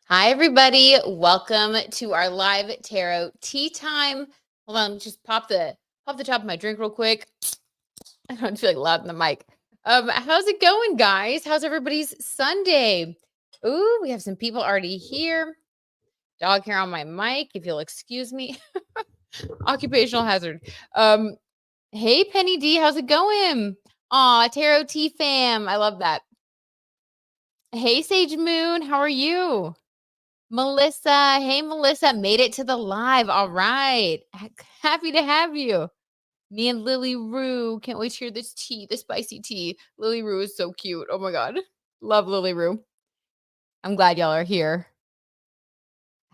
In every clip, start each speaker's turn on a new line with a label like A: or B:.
A: Hi, everybody. Welcome to our live tarot tea time. Hold on, just pop the top of my drink real quick. I don't feel like loud in the mic. How's it going, guys? How's everybody's Sunday? Ooh, we have some people already here. Dog hair on my mic, if you'll excuse me. Occupational hazard. Um, hey Penny D, how's it going? Aw, tarot tea fam. I love that. Hey Sage Moon, how are you? Melissa, hey Melissa, made it to the live. All right. Happy to have you. Me and Lily Rue. Can't wait to hear this tea, the spicy tea. Lily Rue is so cute. Oh my God. Love Lily Rue. I'm glad y'all are here.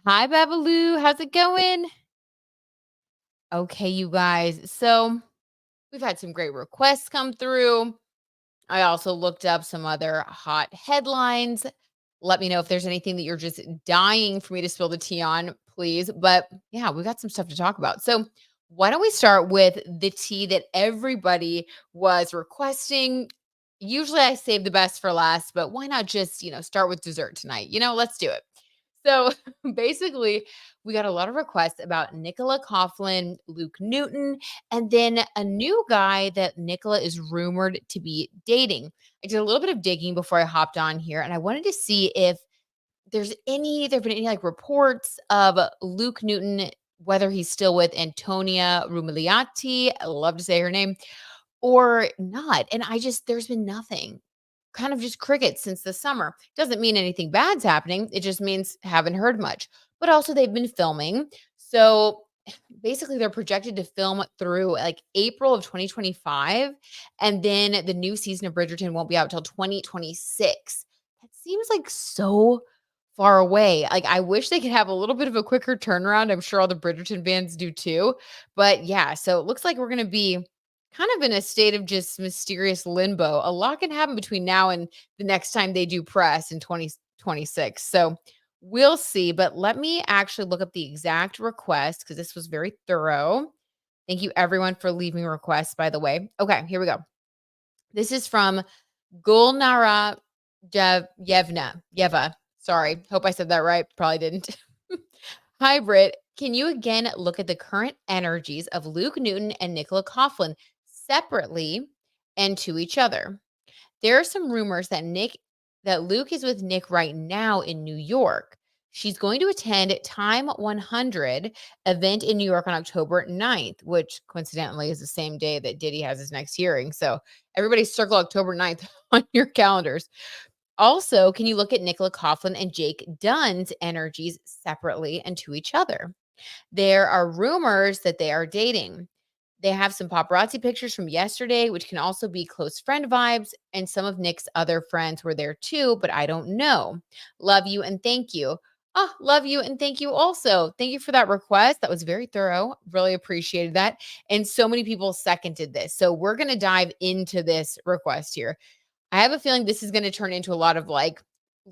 A: Hi, Babaloo. How's it going? Okay, you guys. So we've had some great requests come through. I also looked up some other hot headlines. Let me know if there's anything that you're just dying for me to spill the tea on, please. But yeah, we got some stuff to talk about. So, why don't we start with the tea that everybody was requesting? Usually I save the best for last, but why not just, start with dessert tonight? Let's do it. So, basically, we got a lot of requests about Nicola Coughlan, Luke Newton, and then a new guy that Nicola is rumored to be dating. I did a little bit of digging before I hopped on here, and I wanted to see if there've been any like reports of Luke Newton, whether he's still with Antonia Rumiliati. I love to say her name, or not. And there's been nothing, kind of just crickets since the summer. Doesn't mean anything bad's happening. It just means haven't heard much. But also they've been filming. So basically they're projected to film through like April of 2025. And then the new season of Bridgerton won't be out till 2026. That seems like so far away. Like I wish they could have a little bit of a quicker turnaround. I'm sure all the Bridgerton fans do too. But yeah, so it looks like we're going to be kind of in a state of just mysterious limbo. A lot can happen between now and the next time they do press in 2026. So we'll see. But let me actually look up the exact request because this was very thorough. Thank you, everyone, for leaving requests, by the way. Okay, here we go. This is from Gulnara Yeva. Sorry. Hope I said that right. Probably didn't. Hi, Brit. Can you again look at the current energies of Luke Newton and Nicola Coughlan separately and to each other? There are some rumors that Luke is with Nick right now in New York. She's going to attend Time 100 event in New York on October 9th, which coincidentally is the same day that Diddy has his next hearing. So everybody circle October 9th on your calendars. Also, can you look at Nicola Coughlan and Jake Dunn's energies separately and to each other? There are rumors that they are dating. They have some paparazzi pictures from yesterday, which can also be close friend vibes, and some of Nick's other friends were there too, but I don't know. Love you and thank you. Oh, love you and thank you also. Thank you for that request. That was very thorough. Really appreciated that. And so many people seconded this. So we're going to dive into this request here. I have a feeling this is going to turn into a lot of like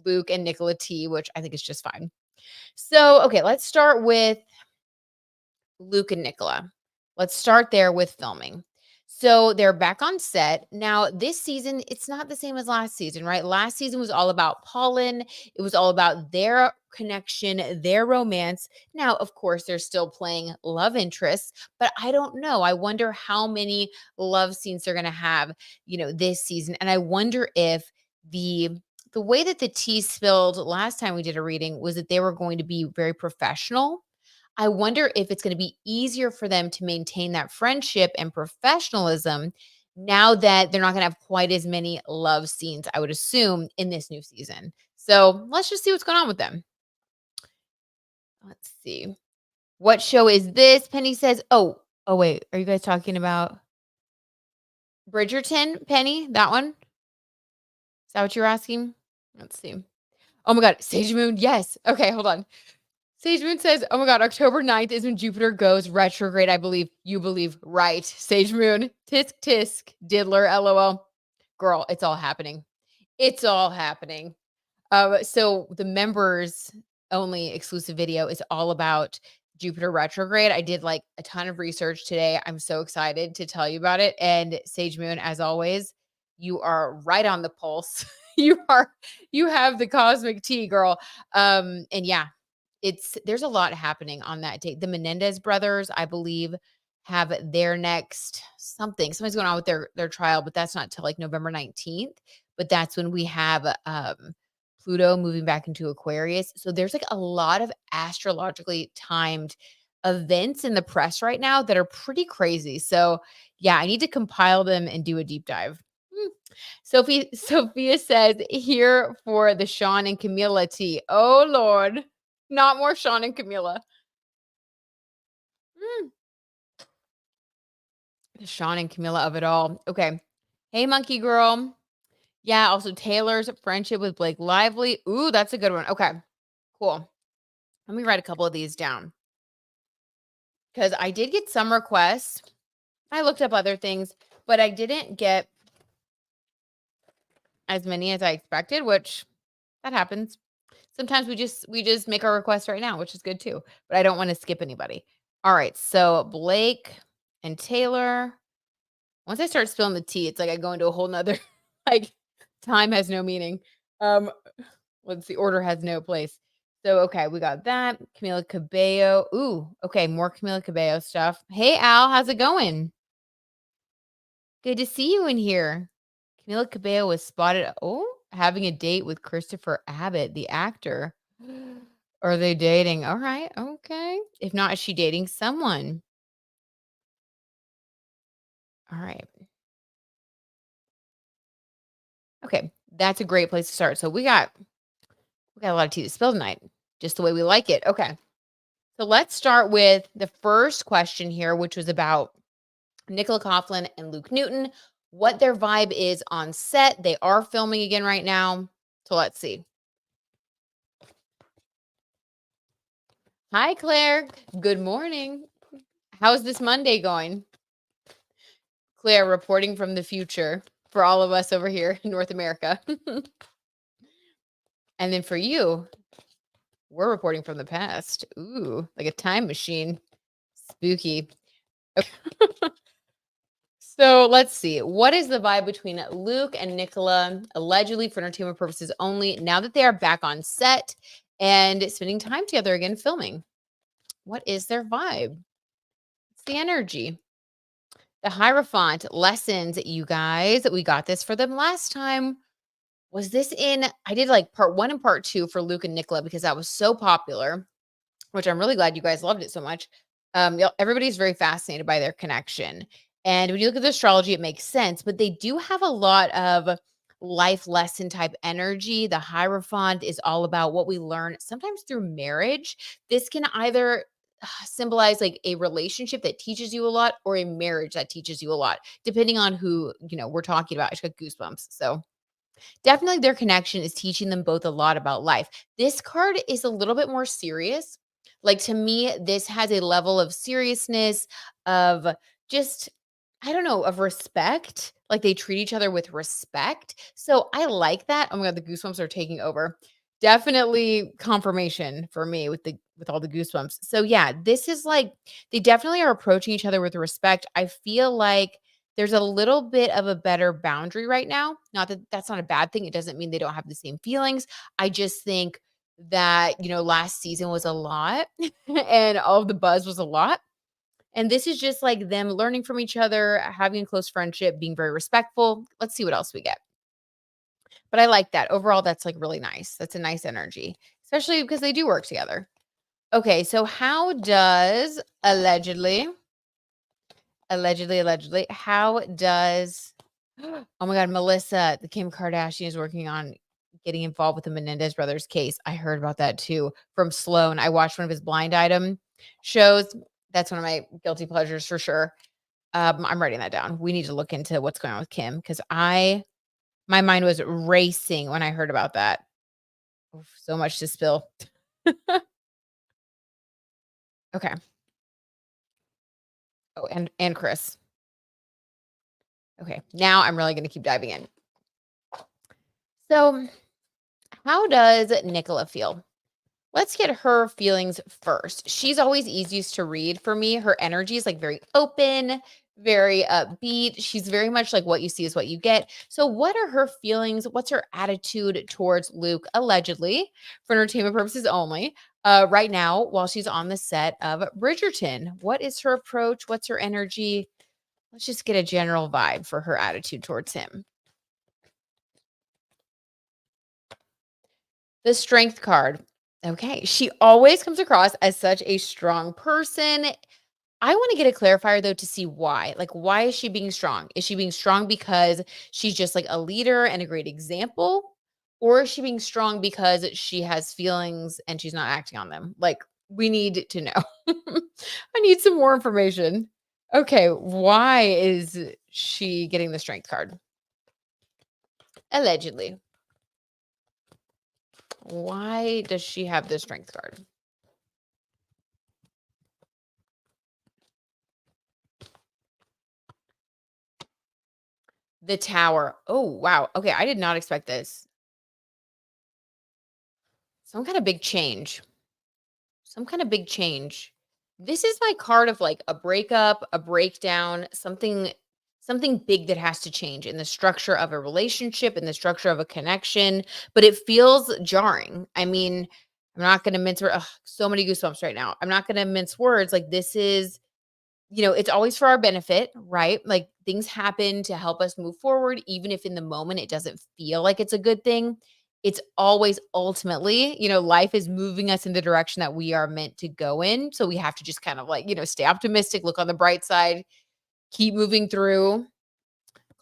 A: Luke and Nicola T, which I think is just fine. So, okay, let's start with Luke and Nicola. Let's start there with filming. So they're back on set. Now, this season, it's not the same as last season, right? Last season was all about Pollen. It was all about their connection, their romance. Now, of course, they're still playing love interests, but I don't know. I wonder how many love scenes they're going to have, this season. And I wonder if the way that the tea spilled last time we did a reading was that they were going to be very professional. I wonder if it's gonna be easier for them to maintain that friendship and professionalism now that they're not gonna have quite as many love scenes, I would assume, in this new season. So, let's just see what's going on with them. Let's see. What show is this? Penny says, "Oh, wait, are you guys talking about Bridgerton, Penny? That one? Is that what you're asking?" Let's see. Oh my god, Sage Moon, yes. Okay, hold on. Sage Moon says, "Oh my god, October 9th is when Jupiter goes retrograde, I believe." You believe right. Sage Moon, tisk tisk, diddler, LOL. Girl, it's all happening. It's all happening. So the members only exclusive video is all about Jupiter retrograde. I did like a ton of research today. I'm so excited to tell you about it. And Sage Moon, as always, you are right on the pulse. you have the cosmic tea, girl. And yeah, there's a lot happening on that date. The Menendez brothers, I believe, have their next something's going on with their trial, but that's not till like November 19th. But that's when we have Pluto moving back into Aquarius. So there's like a lot of astrologically timed events in the press right now that are pretty crazy. So yeah, I need to compile them and do a deep dive. Sophia says, here for the Sean and Camila tea. Oh Lord, not more Sean and Camila. The Sean and Camila of it all. Okay. Hey, monkey girl. Yeah, also Taylor's friendship with Blake Lively. Ooh, that's a good one. Okay, cool. Let me write a couple of these down because I did get some requests. I looked up other things, but I didn't get as many as I expected, which that happens. Sometimes we just make our requests right now, which is good too. But I don't want to skip anybody. All right, so Blake and Taylor. Once I start spilling the tea, it's like I go into a whole nother like time has no meaning. Let's see, order has no place. So okay, we got that. Camila Cabello. Ooh, okay, more Camila Cabello stuff. Hey Al, how's it going? Good to see you in here. Camila Cabello was spotted having a date with Christopher Abbott, the actor. Are they dating? All right, okay. If not, is she dating someone? All right. Okay, that's a great place to start. So we got a lot of tea to spill tonight, just the way we like it. Okay. So let's start with the first question here, which was about Nicola Coughlan and Luke Newton, what their vibe is on set. They are filming again right now. So let's see. Hi, Claire. Good morning. How's this Monday going? Claire reporting from the future for all of us over here in North America. And then for you, we're reporting from the past. Ooh, like a time machine. Spooky. Okay. So let's see. What is the vibe between Luke and Nicola, allegedly for entertainment purposes only, now that they are back on set and spending time together again filming? What is their vibe? It's the energy. The Hierophant lessons, you guys. We got this for them last time. Was this I did like part 1 and part 2 for Luke and Nicola because that was so popular, which I'm really glad you guys loved it so much. Everybody's very fascinated by their connection. And when you look at the astrology, it makes sense, but they do have a lot of life lesson type energy. The Hierophant is all about what we learn sometimes through marriage. This can either symbolize like a relationship that teaches you a lot or a marriage that teaches you a lot, depending on who, we're talking about. I just got goosebumps. So definitely their connection is teaching them both a lot about life. This card is a little bit more serious. Like to me, this has a level of seriousness, of just, I don't know, of respect. Like they treat each other with respect. So I like that. Oh my God, the goosebumps are taking over. Definitely confirmation for me with all the goosebumps. So yeah, this is like they definitely are approaching each other with respect. I feel like there's a little bit of a better boundary right now. Not that that's not a bad thing. It doesn't mean they don't have the same feelings. I just think that, last season was a lot and all of the buzz was a lot. And this is just like them learning from each other, having a close friendship, being very respectful. Let's see what else we get. But I like that. Overall, that's like really nice. That's a nice energy, especially because they do work together. Okay, so how does allegedly, how does, oh my God, Melissa, the Kim Kardashian is working on getting involved with the Menendez brothers case. I heard about that too from Sloan. I watched one of his blind item shows. That's one of my guilty pleasures for sure. I'm writing that down. We need to look into what's going on with Kim because my mind was racing when I heard about that. Oof, so much to spill. Okay. Oh, and Chris. Okay, now I'm really going to keep diving in. So, how does Nicola feel? Let's get her feelings first. She's always easiest to read for me. Her energy is like very open, very upbeat. She's very much like what you see is what you get. So, what are her feelings? What's her attitude towards Luke, allegedly, for entertainment purposes only, right now while she's on the set of Bridgerton? What is her approach? What's her energy? Let's just get a general vibe for her attitude towards him. The strength card. Okay. She always comes across as such a strong person. I want to get a clarifier though to see why. Like, why is she being strong? Is she being strong because she's just like a leader and a great example? Or is she being strong because she has feelings and she's not acting on them? Like, we need to know. I need some more information. Okay. Why is she getting the strength card? Allegedly. Why does she have the strength card? The tower. Oh, wow. Okay, I did not expect this. Some kind of big change. Some kind of big change. This is my card of like a breakup, a breakdown, something big that has to change in the structure of a relationship, in the structure of a connection, but it feels jarring. I mean, I'm not going to mince words. So many goosebumps right now. I'm not going to mince words. Like this is it's always for our benefit, right? Like things happen to help us move forward, even if in the moment it doesn't feel like it's a good thing. It's always ultimately, life is moving us in the direction that we are meant to go in. So we have to just kind of like, stay optimistic, look on the bright side, keep moving through,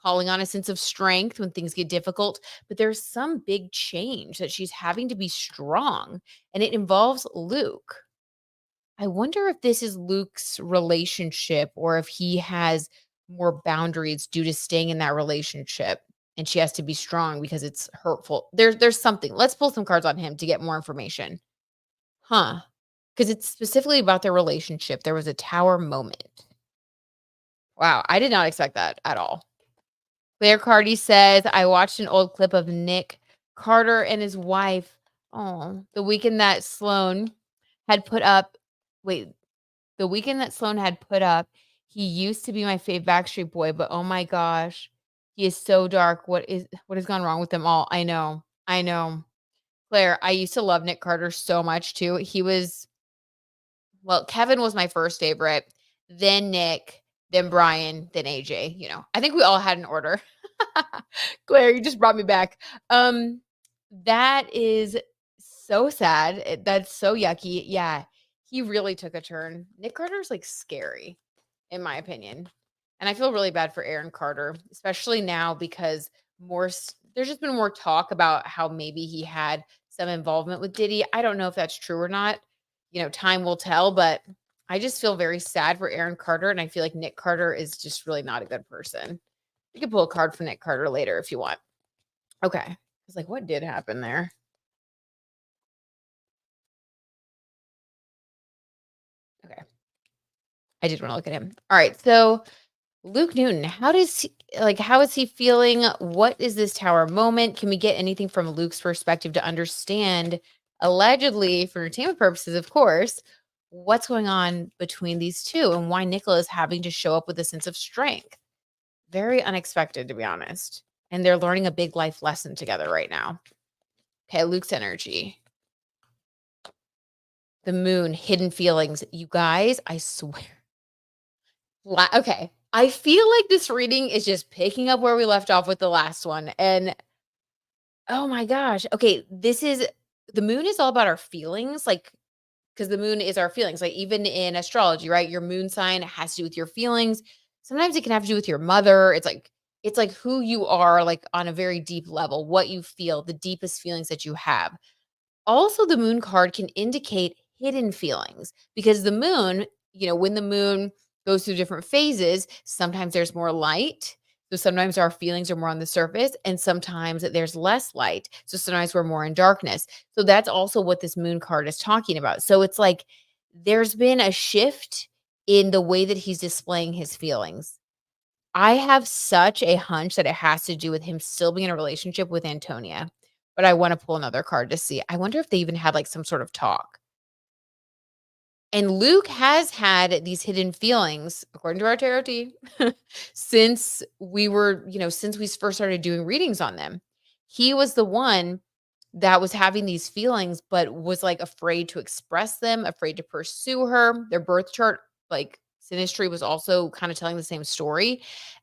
A: calling on a sense of strength when things get difficult. But there's some big change that she's having to be strong, and it involves Luke. I wonder if this is Luke's relationship or if he has more boundaries due to staying in that relationship and she has to be strong because it's hurtful. There's something. Let's pull some cards on him to get more information. Huh? Because it's specifically about their relationship. There was a tower moment. Wow, I did not expect that at all. Claire Cardi says, I watched an old clip of Nick Carter and his wife. Oh, the weekend that Sloan had put up. Wait, the weekend that Sloan had put up, he used to be my fave Backstreet Boy, but oh my gosh, he is so dark. What has gone wrong with them all? I know. I know. Claire, I used to love Nick Carter so much too. Kevin was my first favorite, then Nick, then Brian, then AJ. I think we all had an order. Claire, you just brought me back. That is so sad. That's so yucky. Yeah, he really took a turn. Nick Carter's like scary, in my opinion. And I feel really bad for Aaron Carter, especially now because there's just been more talk about how maybe he had some involvement with Diddy. I don't know if that's true or not. Time will tell, but I just feel very sad for Aaron Carter. And I feel like Nick Carter is just really not a good person. You can pull a card for Nick Carter later if you want. Okay. I was like, what did happen there? Okay. I did want to look at him. All right. So Luke Newton, how is he feeling? What is this tower moment? Can we get anything from Luke's perspective to understand, allegedly for entertainment purposes, of course, what's going on between these two and why Nicola is having to show up with a sense of strength? Very unexpected, to be honest. And they're learning a big life lesson together right now. Okay, Luke's energy. The moon, hidden feelings. You guys, I swear. Okay. I feel like this reading is just picking up where we left off with the last one. And oh my gosh. Okay. The moon is all about our feelings. Like, because the moon is our feelings. Like, even in astrology, right? Your moon sign has to do with your feelings. Sometimes it can have to do with your mother. It's like who you are, like on a very deep level, what you feel, the deepest feelings that you have. Also, the moon card can indicate hidden feelings because the moon, when the moon goes through different phases, sometimes there's more light. So sometimes our feelings are more on the surface, and sometimes there's less light. So sometimes we're more in darkness. So that's also what this moon card is talking about. So it's like there's been a shift in the way that he's displaying his feelings. I have such a hunch that it has to do with him still being in a relationship with Antonia, but I wanna pull another card to see. I wonder if they even had, like, some sort of talk. And Luke has had these hidden feelings, according to our tarot tea, since we were, since we first started doing readings on them. He was the one that was having these feelings, but was like afraid to express them, afraid to pursue her. Their birth chart, like Sinistry, was also kind of telling the same story.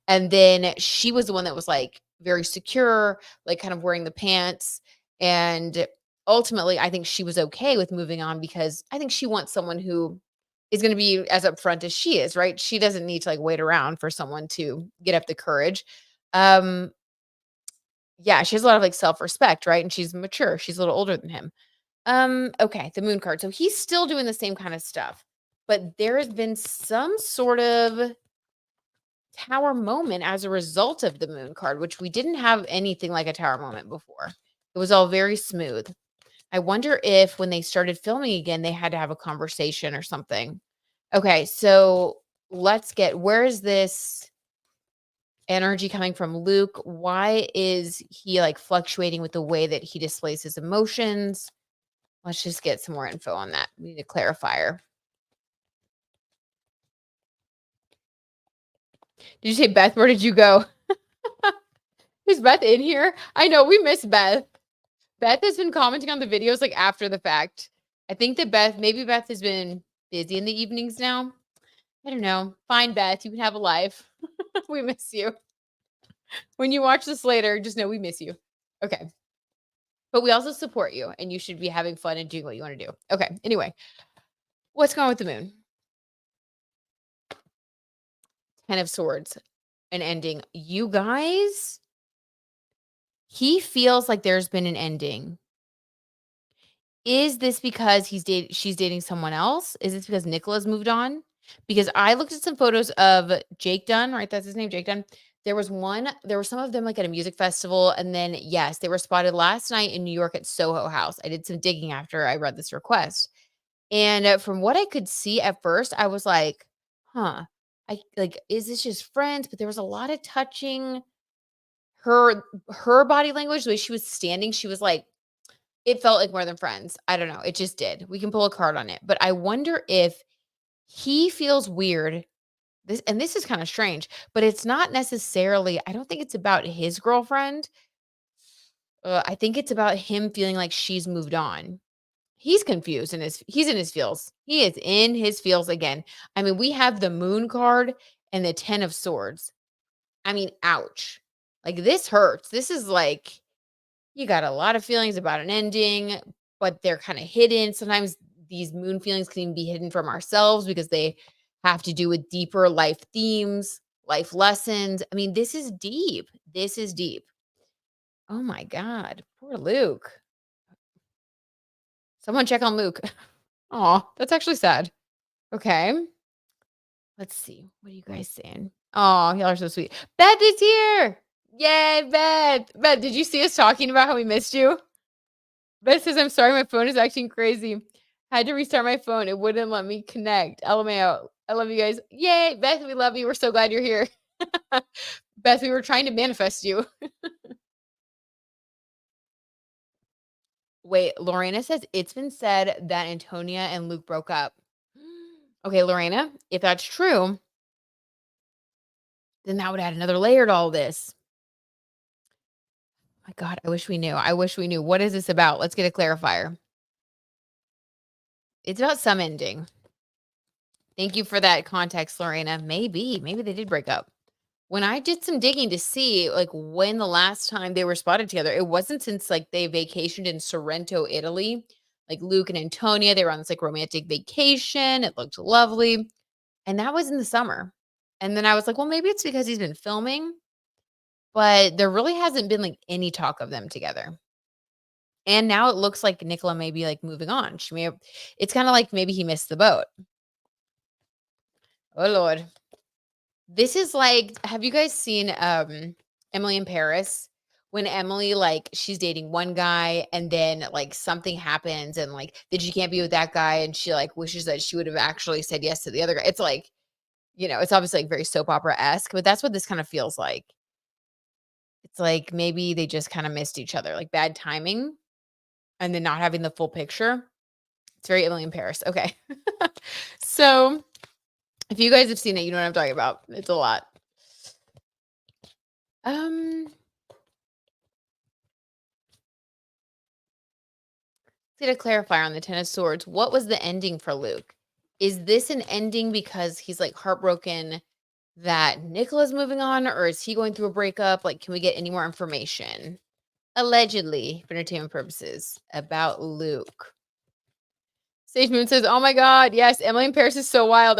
A: And then she was the one that was like very secure, like kind of wearing the pants. And ultimately, I think she was okay with moving on because I think she wants someone who is going to be as upfront as she is, right? She doesn't need to like wait around for someone to get up the courage. Um, yeah, she has a lot of like self-respect, right? And she's mature. She's a little older than him. Okay, the moon card. So he's still doing the same kind of stuff, but there has been some sort of tower moment as a result of the moon card, which we didn't have anything like a tower moment before. It was all very smooth. I wonder if when they started filming again, they had to have a conversation or something. Okay, so where is this energy coming from Luke? Why is he like fluctuating with the way that he displays his emotions? Let's just get some more info on that. We need a clarifier. Did you say, Beth, where did you go? Is Beth in here? I know we miss Beth. Beth has been commenting on the videos like after the fact. I think that maybe Beth has been busy in the evenings now. I don't know. Fine, Beth. You can have a life. We miss you. When you watch this later, just know we miss you. Okay. But we also support you, and you should be having fun and doing what you want to do. Okay. Anyway, what's going on with the moon? 10 of Swords, an ending. You guys, he feels like there's been an ending. Is this because she's dating someone else? Is this because Nicola's moved on? Because I looked at some photos of Jake Dunn, right? That's his name, Jake Dunn. There was some of them like at a music festival. And then, yes, they were spotted last night in New York at Soho House. I did some digging after I read this request. And from what I could see at first, I was like, huh, is this just friends? But there was a lot of touching. Her body language, the way she was standing, she was like, it felt like more than friends. I don't know. It just did. We can pull a card on it. But I wonder if he feels weird. This is kind of strange, but it's not necessarily, I don't think it's about his girlfriend. I think it's about him feeling like she's moved on. He's confused and he's in his feels. He is in his feels again. I mean, we have the moon card and the 10 of swords. I mean, ouch. Like this hurts. This is like, you got a lot of feelings about an ending, but they're kind of hidden. Sometimes these moon feelings can even be hidden from ourselves because they have to do with deeper life themes, life lessons. I mean, this is deep. This is deep. Oh my God. Poor Luke. Someone check on Luke. Oh, that's actually sad. Okay. Let's see. What are you guys saying? Oh, y'all are so sweet. Beth is here. Yay, Beth. Beth, did you see us talking about how we missed you? Beth says, I'm sorry, my phone is acting crazy. Had to restart my phone. It wouldn't let me connect. LMAO. I love you guys. Yay, Beth, we love you. We're so glad you're here. Beth, we were trying to manifest you. Wait, Lorena says, it's been said that Antonia and Luke broke up. Okay, Lorena, if that's true, then that would add another layer to all this. My God, I wish we knew. I wish we knew. What is this about? Let's get a clarifier. It's about some ending. Thank you for that context, Lorena. Maybe they did break up. When I did some digging to see like when the last time they were spotted together, it wasn't since like they vacationed in Sorrento, Italy. Like Luke and Antonia, they were on this like romantic vacation. It looked lovely. And that was in the summer. And then I was like, well, maybe it's because he's been filming, but there really hasn't been like any talk of them together. And now it looks like Nicola may be like moving on. It's kind of like maybe he missed the boat. Oh Lord. This is like, have you guys seen Emily in Paris? When Emily, like, she's dating one guy and then like something happens and like then she can't be with that guy and she like wishes that she would have actually said yes to the other guy. It's like, it's obviously like very soap opera-esque, but that's what this kind of feels like. It's like maybe they just kind of missed each other, like bad timing and then not having the full picture. It's very Emily in Paris. Okay. So if you guys have seen it, you know what I'm talking about. It's a lot. To clarify on the Ten of Swords, what was the ending for Luke? Is this an ending because he's like heartbroken that Nicola's moving on, or is he going through a breakup? Like, can we get any more information? Allegedly, for entertainment purposes, about Luke. Sage Moon says, "Oh my God, yes, Emily in Paris is so wild."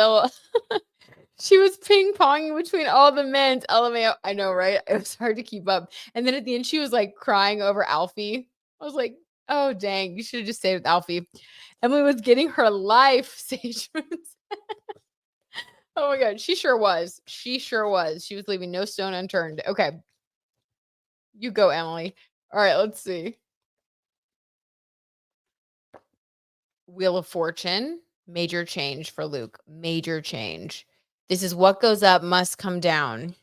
A: She was ping ponging between all the men's. LMAO. I know, right? It was hard to keep up. And then at the end, she was like crying over Alfie. I was like, oh, dang. You should have just stayed with Alfie. Emily was getting her life, Sage Moon said. Oh my God. She sure was. She sure was. She was leaving no stone unturned. Okay. You go, Emily. All right. Let's see. Wheel of Fortune. Major change for Luke. Major change. This is what goes up must come down.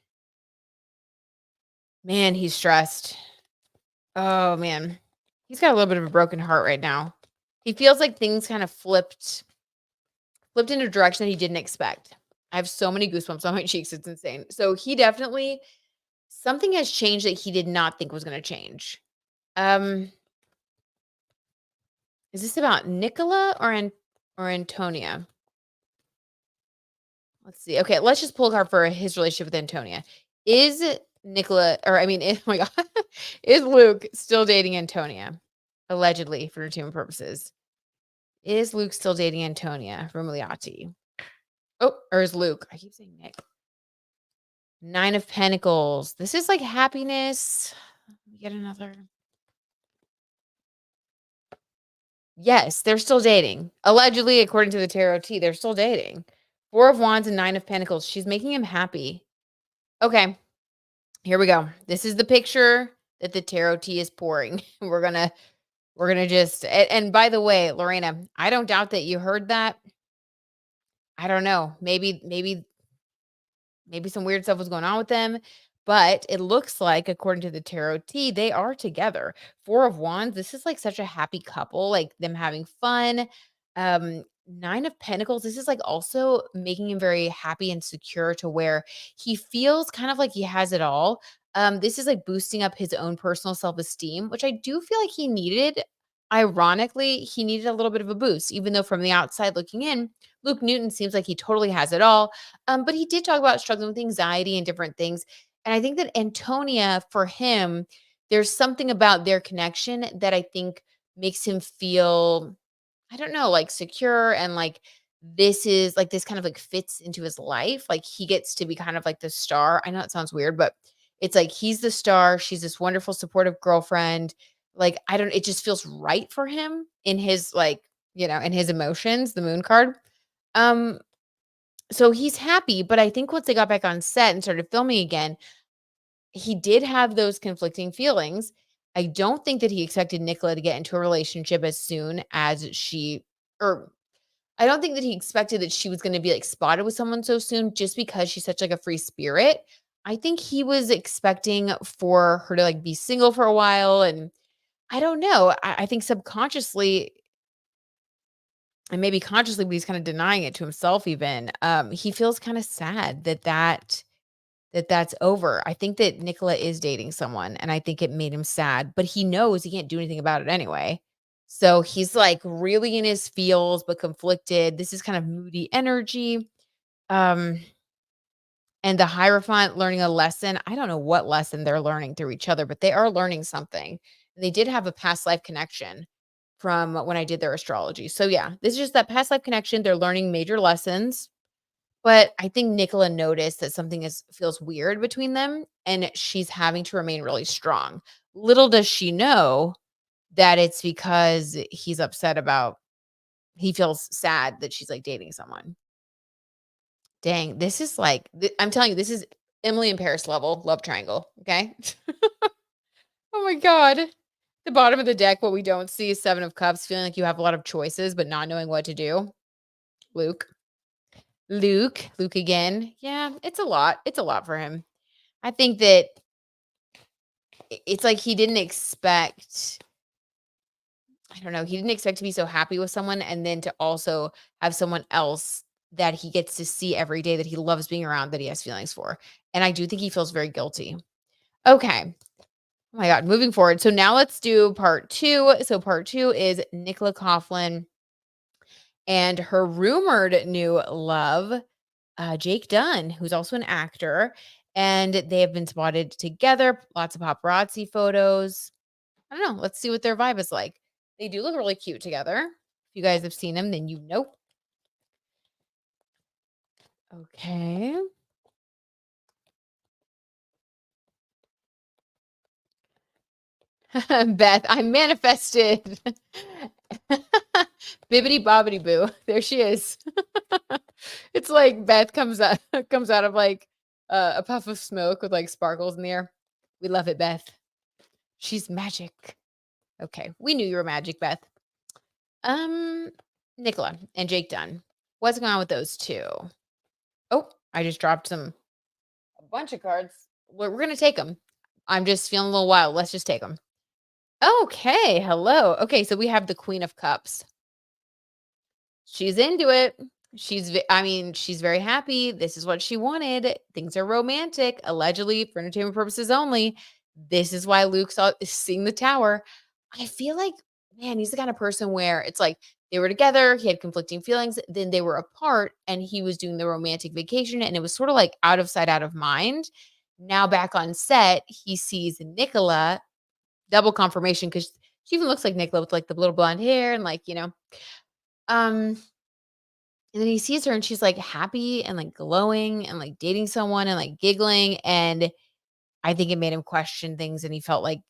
A: Man, he's stressed. Oh, man. He's got a little bit of a broken heart right now. He feels like things kind of flipped in a direction that he didn't expect. I have so many goosebumps on my cheeks. It's insane. So he definitely, something has changed that he did not think was going to change. Is this about Nicola or Antonia? Let's see. Okay, let's just pull a card for his relationship with Antonia. Is Nicola, or I mean, oh my God, is Luke still dating Antonia? Allegedly, for entertainment purposes. Is Luke still dating Antonia Rumiliati? Oh, or is Luke? I keep saying Nick. 9 of Pentacles. This is like happiness. Get another. Yes, they're still dating. Allegedly, according to the Tarot T, they're still dating. 4 of Wands and 9 of Pentacles. She's making him happy. Okay, here we go. This is the picture that the Tarot T is pouring. We're gonna just, and by the way, Lorena, I don't doubt that you heard that. I don't know. Maybe some weird stuff was going on with them, but it looks like, according to the Tarot T, they are together. 4 of Wands, this is like such a happy couple, like them having fun. 9 of Pentacles, this is like also making him very happy and secure to where he feels kind of like he has it all. This is like boosting up his own personal self-esteem, which I do feel like he needed. Ironically, he needed a little bit of a boost, even though from the outside looking in, Luke Newton seems like he totally has it all. But he did talk about struggling with anxiety and different things. And I think that Antonia, for him, there's something about their connection that I think makes him feel, I don't know, like secure and like this kind of like fits into his life. Like he gets to be kind of like the star. I know it sounds weird, but it's like he's the star. She's this wonderful, supportive girlfriend. Like, I don't, it just feels right for him in his like, in his emotions, the moon card. Um, so he's happy, but I think once they got back on set and started filming again, he did have those conflicting feelings. I don't think that he expected Nicola to get into a relationship as soon as or I don't think that he expected that she was going to be like spotted with someone so soon just because she's such like a free spirit. I think he was expecting for her to like be single for a while. And I don't know. I think subconsciously and maybe consciously, but he's kind of denying it to himself even. He feels kind of sad that's over. I think that Nicola is dating someone, and I think it made him sad, but he knows he can't do anything about it anyway. So he's like really in his feels, but conflicted. This is kind of moody energy. Um, and the Hierophant learning a lesson. I don't know what lesson they're learning through each other, but they are learning something. And they did have a past life connection from when I did their astrology. So yeah, this is just that past life connection. They're learning major lessons. But I think Nicola noticed that something feels weird between them, and she's having to remain really strong. Little does she know that it's because he's upset about he feels sad that she's like dating someone. Dang, this is like I'm telling you, this is Emily in Paris level love triangle. Okay. Oh my God. The bottom of the deck, what we don't see is 7 of Cups, feeling like you have a lot of choices, but not knowing what to do. Luke. Luke again. Yeah, it's a lot. It's a lot for him. I think that it's like he didn't expect I don't know, he didn't expect to be so happy with someone and then to also have someone else that he gets to see every day that he loves being around, that he has feelings for. And I do think he feels very guilty. Okay. Oh my God. Moving forward. So now let's do part two. So part two is Nicola Coughlan and her rumored new love, Jake Dunn, who's also an actor. And they have been spotted together. Lots of paparazzi photos. I don't know. Let's see what their vibe is like. They do look really cute together. If you guys have seen them, then you know. Okay. Beth, I manifested. Bibbity bobbity boo. There she is. It's like Beth comes out of like a puff of smoke with like sparkles in the air. We love it, Beth. She's magic. Okay. We knew you were magic, Beth. Um, Nicola and Jake Dunn. What's going on with those two? Oh, I just dropped a bunch of cards. We're gonna take them. I'm just feeling a little wild. Let's just take them. Okay, hello. Okay, so we have the Queen of Cups. She's into it. I mean, she's very happy. This is what she wanted. Things are romantic, allegedly for entertainment purposes only. This is why is seeing the tower. I feel like, man, he's the kind of person where it's like they were together, he had conflicting feelings, then they were apart, and he was doing the romantic vacation, and it was sort of like out of sight, out of mind. Now back on set, he sees Nicola, double confirmation because she even looks like Nicola with like the little blonde hair and like, um, and then he sees her and she's like happy and like glowing and like dating someone and like giggling. And I think it made him question things and he felt like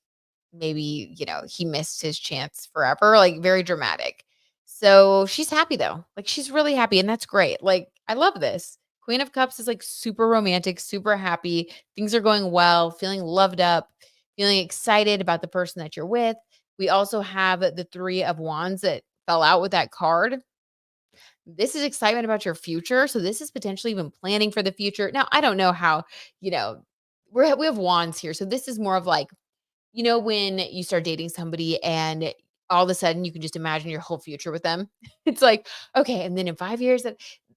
A: maybe, he missed his chance forever, like very dramatic. So she's happy though. Like she's really happy and that's great. Like I love this. Queen of Cups is like super romantic, super happy. Things are going well, feeling loved up, feeling excited about the person that you're with. We also have the Three of Wands that fell out with that card. This is excitement about your future. So this is potentially even planning for the future. Now, I don't know how, you know, we have wands here. So this is more of like, when you start dating somebody and all of a sudden you can just imagine your whole future with them. It's like, okay, and then in 5 years,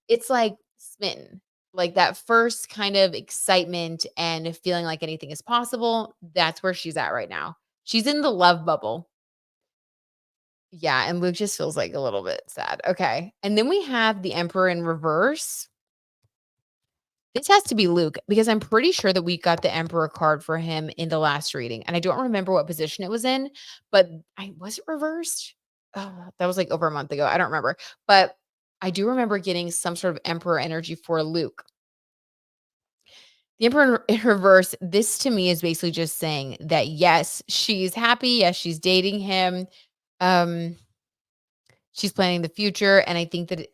A: it's like smitten. Like that first kind of excitement and feeling like anything is possible. That's where she's at right now. She's in the love bubble. Yeah, and Luke just feels like a little bit sad. Okay. And then we have the Emperor in reverse. This has to be Luke because I'm pretty sure that we got the Emperor card for him in the last reading. And I don't remember what position it was in, but I was it reversed? Oh, that was like over a month ago. I don't remember. But I do remember getting some sort of Emperor energy for Luke. The Emperor in reverse, this to me is basically just saying that yes, she's happy. Yes, she's dating him. Um, she's planning the future, and I think that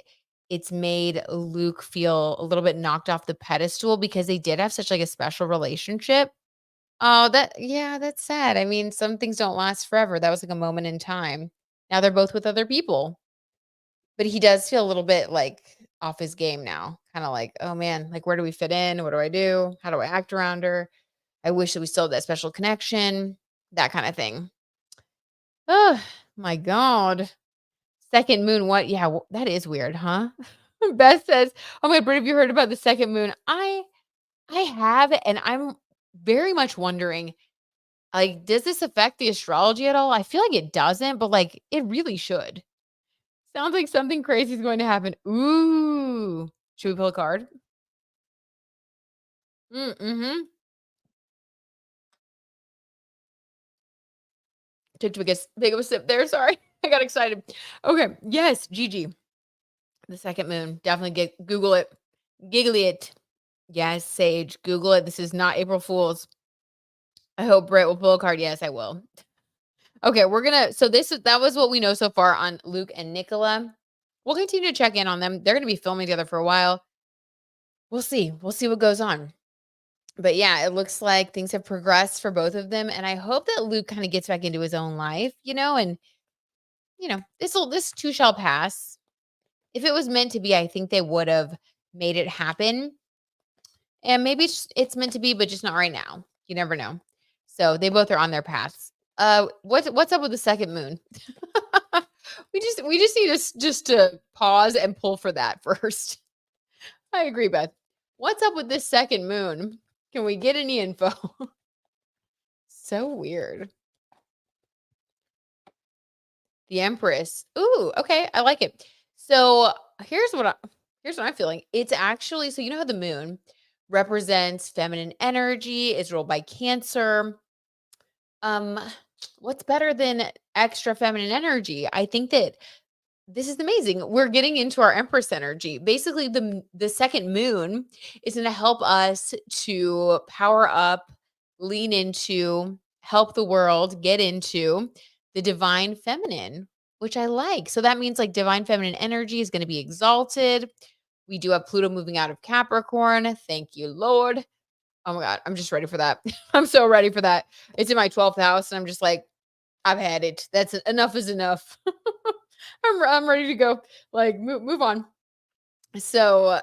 A: it's made Luke feel a little bit knocked off the pedestal because they did have such, like, a special relationship. Oh, yeah, that's sad. I mean, some things don't last forever. That was, like, a moment in time. Now they're both with other people, but he does feel a little bit, like, off his game now, kinda like, "Oh, man, like, where do we fit in? What do I do? How do I act around her? I wish that we still had that special connection," that kinda thing. Oh my god. Second moon, what? Yeah, that is weird, huh? Beth says, "Oh my, Brit, have you heard about the second moon?" I have, and I'm very much wondering, like, does this affect the astrology at all? I feel like it doesn't, but like it really should. Sounds like something crazy is going to happen. Ooh. Should we pull a card? Mm-hmm. Took too big of a sip there. Sorry. I got excited. Okay. Yes, Gigi. The second moon. Definitely get Google it. Giggly it. Yes, Sage. Google it. This is not April Fool's. I hope Brit will pull a card. Yes, I will. Okay, so that was what we know so far on Luke and Nicola. We'll continue to check in on them. They're gonna be filming together for a while. We'll see. We'll see what goes on. But yeah, it looks like things have progressed for both of them. And I hope that Luke kind of gets back into his own life, and this too shall pass. If it was meant to be, I think they would have made it happen. And maybe it's meant to be, but just not right now. You never know. So they both are on their paths. What's up with the second moon? We just need to pause and pull for that first. I agree, Beth. What's up with this second moon? Can we get any info? So weird. The Empress. Ooh, okay, I like it. So here's what I'm feeling. It's actually, so you know how the moon represents feminine energy, is ruled by Cancer. Um, what's better than extra feminine energy? I think that this is amazing. We're getting into our Empress energy. Basically, the second moon is going to help us to power up, lean into, help the world get into the divine feminine, which I like. So that means like divine feminine energy is going to be exalted. We do have Pluto moving out of Capricorn. Thank you, Lord. Oh my God, I'm just ready for that. I'm so ready for that. It's in my 12th house, and I'm just like, I've had it. That's enough is enough. I'm ready to go. Like move on. So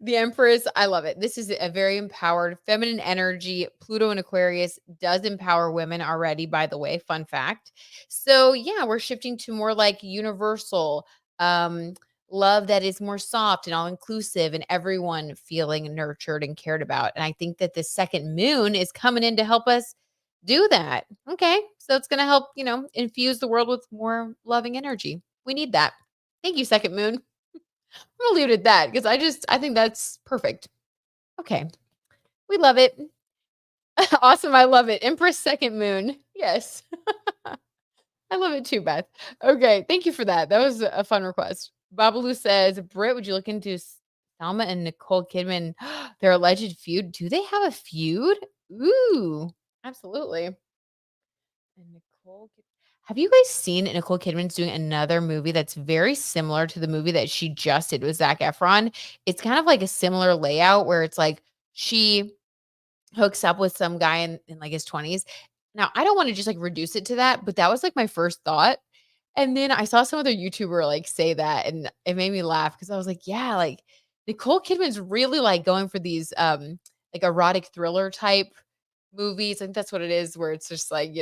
A: the Empress, I love it. This is a very empowered feminine energy. Pluto in Aquarius does empower women already, by the way, fun fact. So yeah, we're shifting to more like universal um love that is more soft and all inclusive and everyone feeling nurtured and cared about. And I think that the second moon is coming in to help us do that. Okay. So it's going to help, infuse the world with more loving energy. We need that. Thank you, second moon. I'm gonna leave it at that because I think that's perfect. Okay. We love it. Awesome. I love it. Empress second moon. Yes. I love it too, Beth. Okay. Thank you for that. That was a fun request. Babalu says, Brit, would you look into Salma and Nicole Kidman, their alleged feud? Do they have a feud? Ooh, absolutely. And have you guys seen Nicole Kidman's doing another movie that's very similar to the movie that she just did with Zac Efron? It's kind of like a similar layout where it's like she hooks up with some guy in like his 20s. Now, I don't want to just like reduce it to that, but that was like my first thought. And then I saw some other YouTuber like say that and it made me laugh because I was like, yeah, like Nicole Kidman's really like going for these like erotic thriller type movies. I think that's what it is, where it's just like,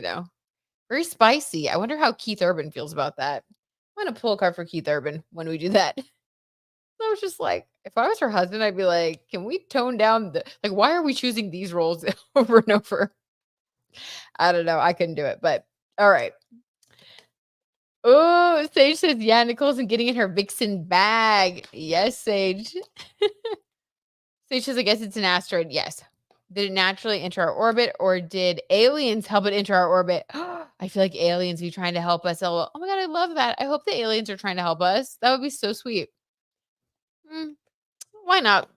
A: very spicy. I wonder how Keith Urban feels about that. I'm gonna pull a card for Keith Urban when we do that. I was just like, if I was her husband, I'd be like, can we tone down why are we choosing these roles over and over? I don't know. I couldn't do it, but all right. Oh, Sage says, yeah, Nicole's getting in her Vixen bag. Yes, Sage. Sage says, I guess it's an asteroid. Yes. Did it naturally enter our orbit or did aliens help it enter our orbit? I feel like aliens be trying to help us. Oh my God, I love that. I hope the aliens are trying to help us. That would be so sweet. Why not?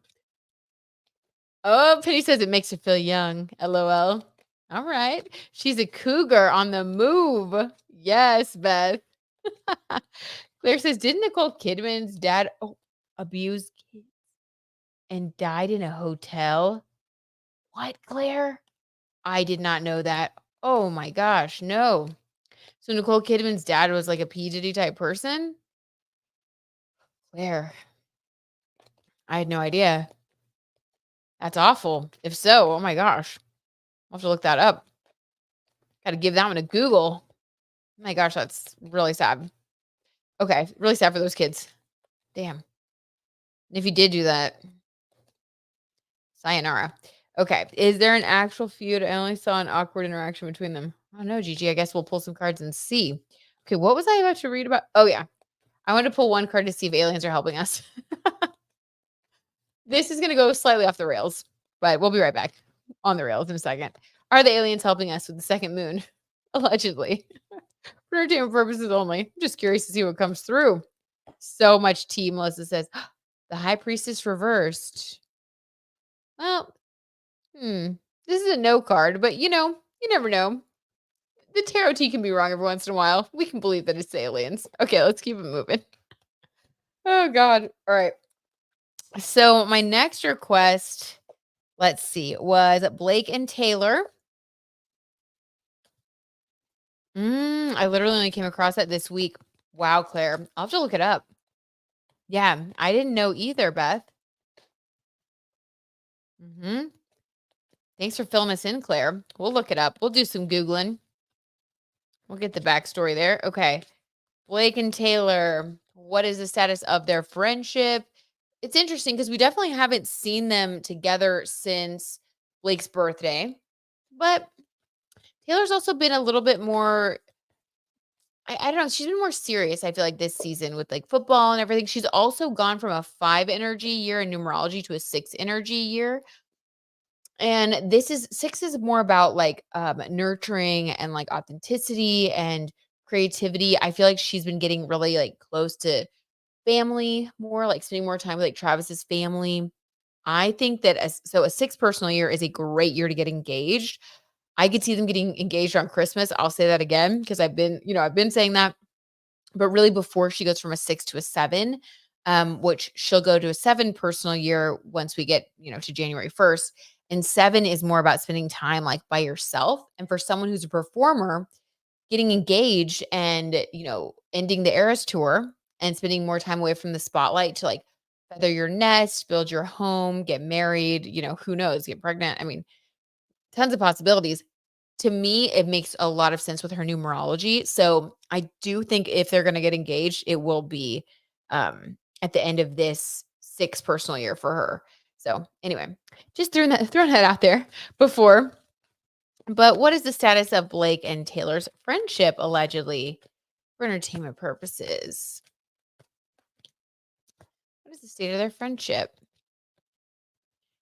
A: Oh, Penny says it makes her feel young. LOL. All right. She's a cougar on the move. Yes, Beth. Claire says, didn't Nicole Kidman's dad abuse kids and died in a hotel? What, Claire? I did not know that. Oh my gosh, no. So Nicole Kidman's dad was like a P. Diddy type person? Claire, I had no idea. That's awful. If so, oh my gosh. I'll have to look that up. Gotta give that one a Google. Oh my gosh, that's really sad. Okay, really sad for those kids. Damn. And if you did do that, sayonara. Okay, is there an actual feud? I only saw an awkward interaction between them. I don't know, Gigi. I guess we'll pull some cards and see. Okay, what was I about to read about? Oh, yeah. I want to pull one card to see if aliens are helping us. This is going to go slightly off the rails, but we'll be right back on the rails in a second. Are the aliens helping us with the second moon? Allegedly. For entertainment purposes only. I'm just curious to see what comes through. So much tea, Melissa says. The High Priestess reversed. Well, this is a no card, but you never know. The tarot tea can be wrong every once in a while. We can believe that it's aliens. Okay, let's keep it moving. Oh, God. All right. So my next request, let's see, was Blake and Taylor. I literally only came across that this week. Wow, Claire. I'll have to look it up. Yeah, I didn't know either, Beth. Thanks for filling us in, Claire. We'll look it up. We'll do some Googling. We'll get the backstory there. Okay. Blake and Taylor, what is the status of their friendship? It's interesting because we definitely haven't seen them together since Blake's birthday, but Taylor's also been a little bit more. I don't know. She's been more serious, I feel like, this season with like football and everything. She's also gone from a 5 energy year in numerology to a 6 energy year. And this is 6 is more about like nurturing and like authenticity and creativity. I feel like she's been getting really like close to family more, like spending more time with like Travis's family. I think that a 6 personal year is a great year to get engaged. I could see them getting engaged on Christmas. I'll say that again because I've been saying that, but really before she goes from a 6 to a 7, which she'll go to a 7 personal year once we get, to January 1st. And 7 is more about spending time like by yourself. And for someone who's a performer, getting engaged and, ending the Eras tour and spending more time away from the spotlight to like feather your nest, build your home, get married, who knows, get pregnant. I mean, tons of possibilities. To me, it makes a lot of sense with her numerology. So I do think if they're going to get engaged, it will be at the end of this 6 personal year for her. So anyway, just throwing that out there before. But what is the status of Blake and Taylor's friendship allegedly for entertainment purposes? What is the state of their friendship?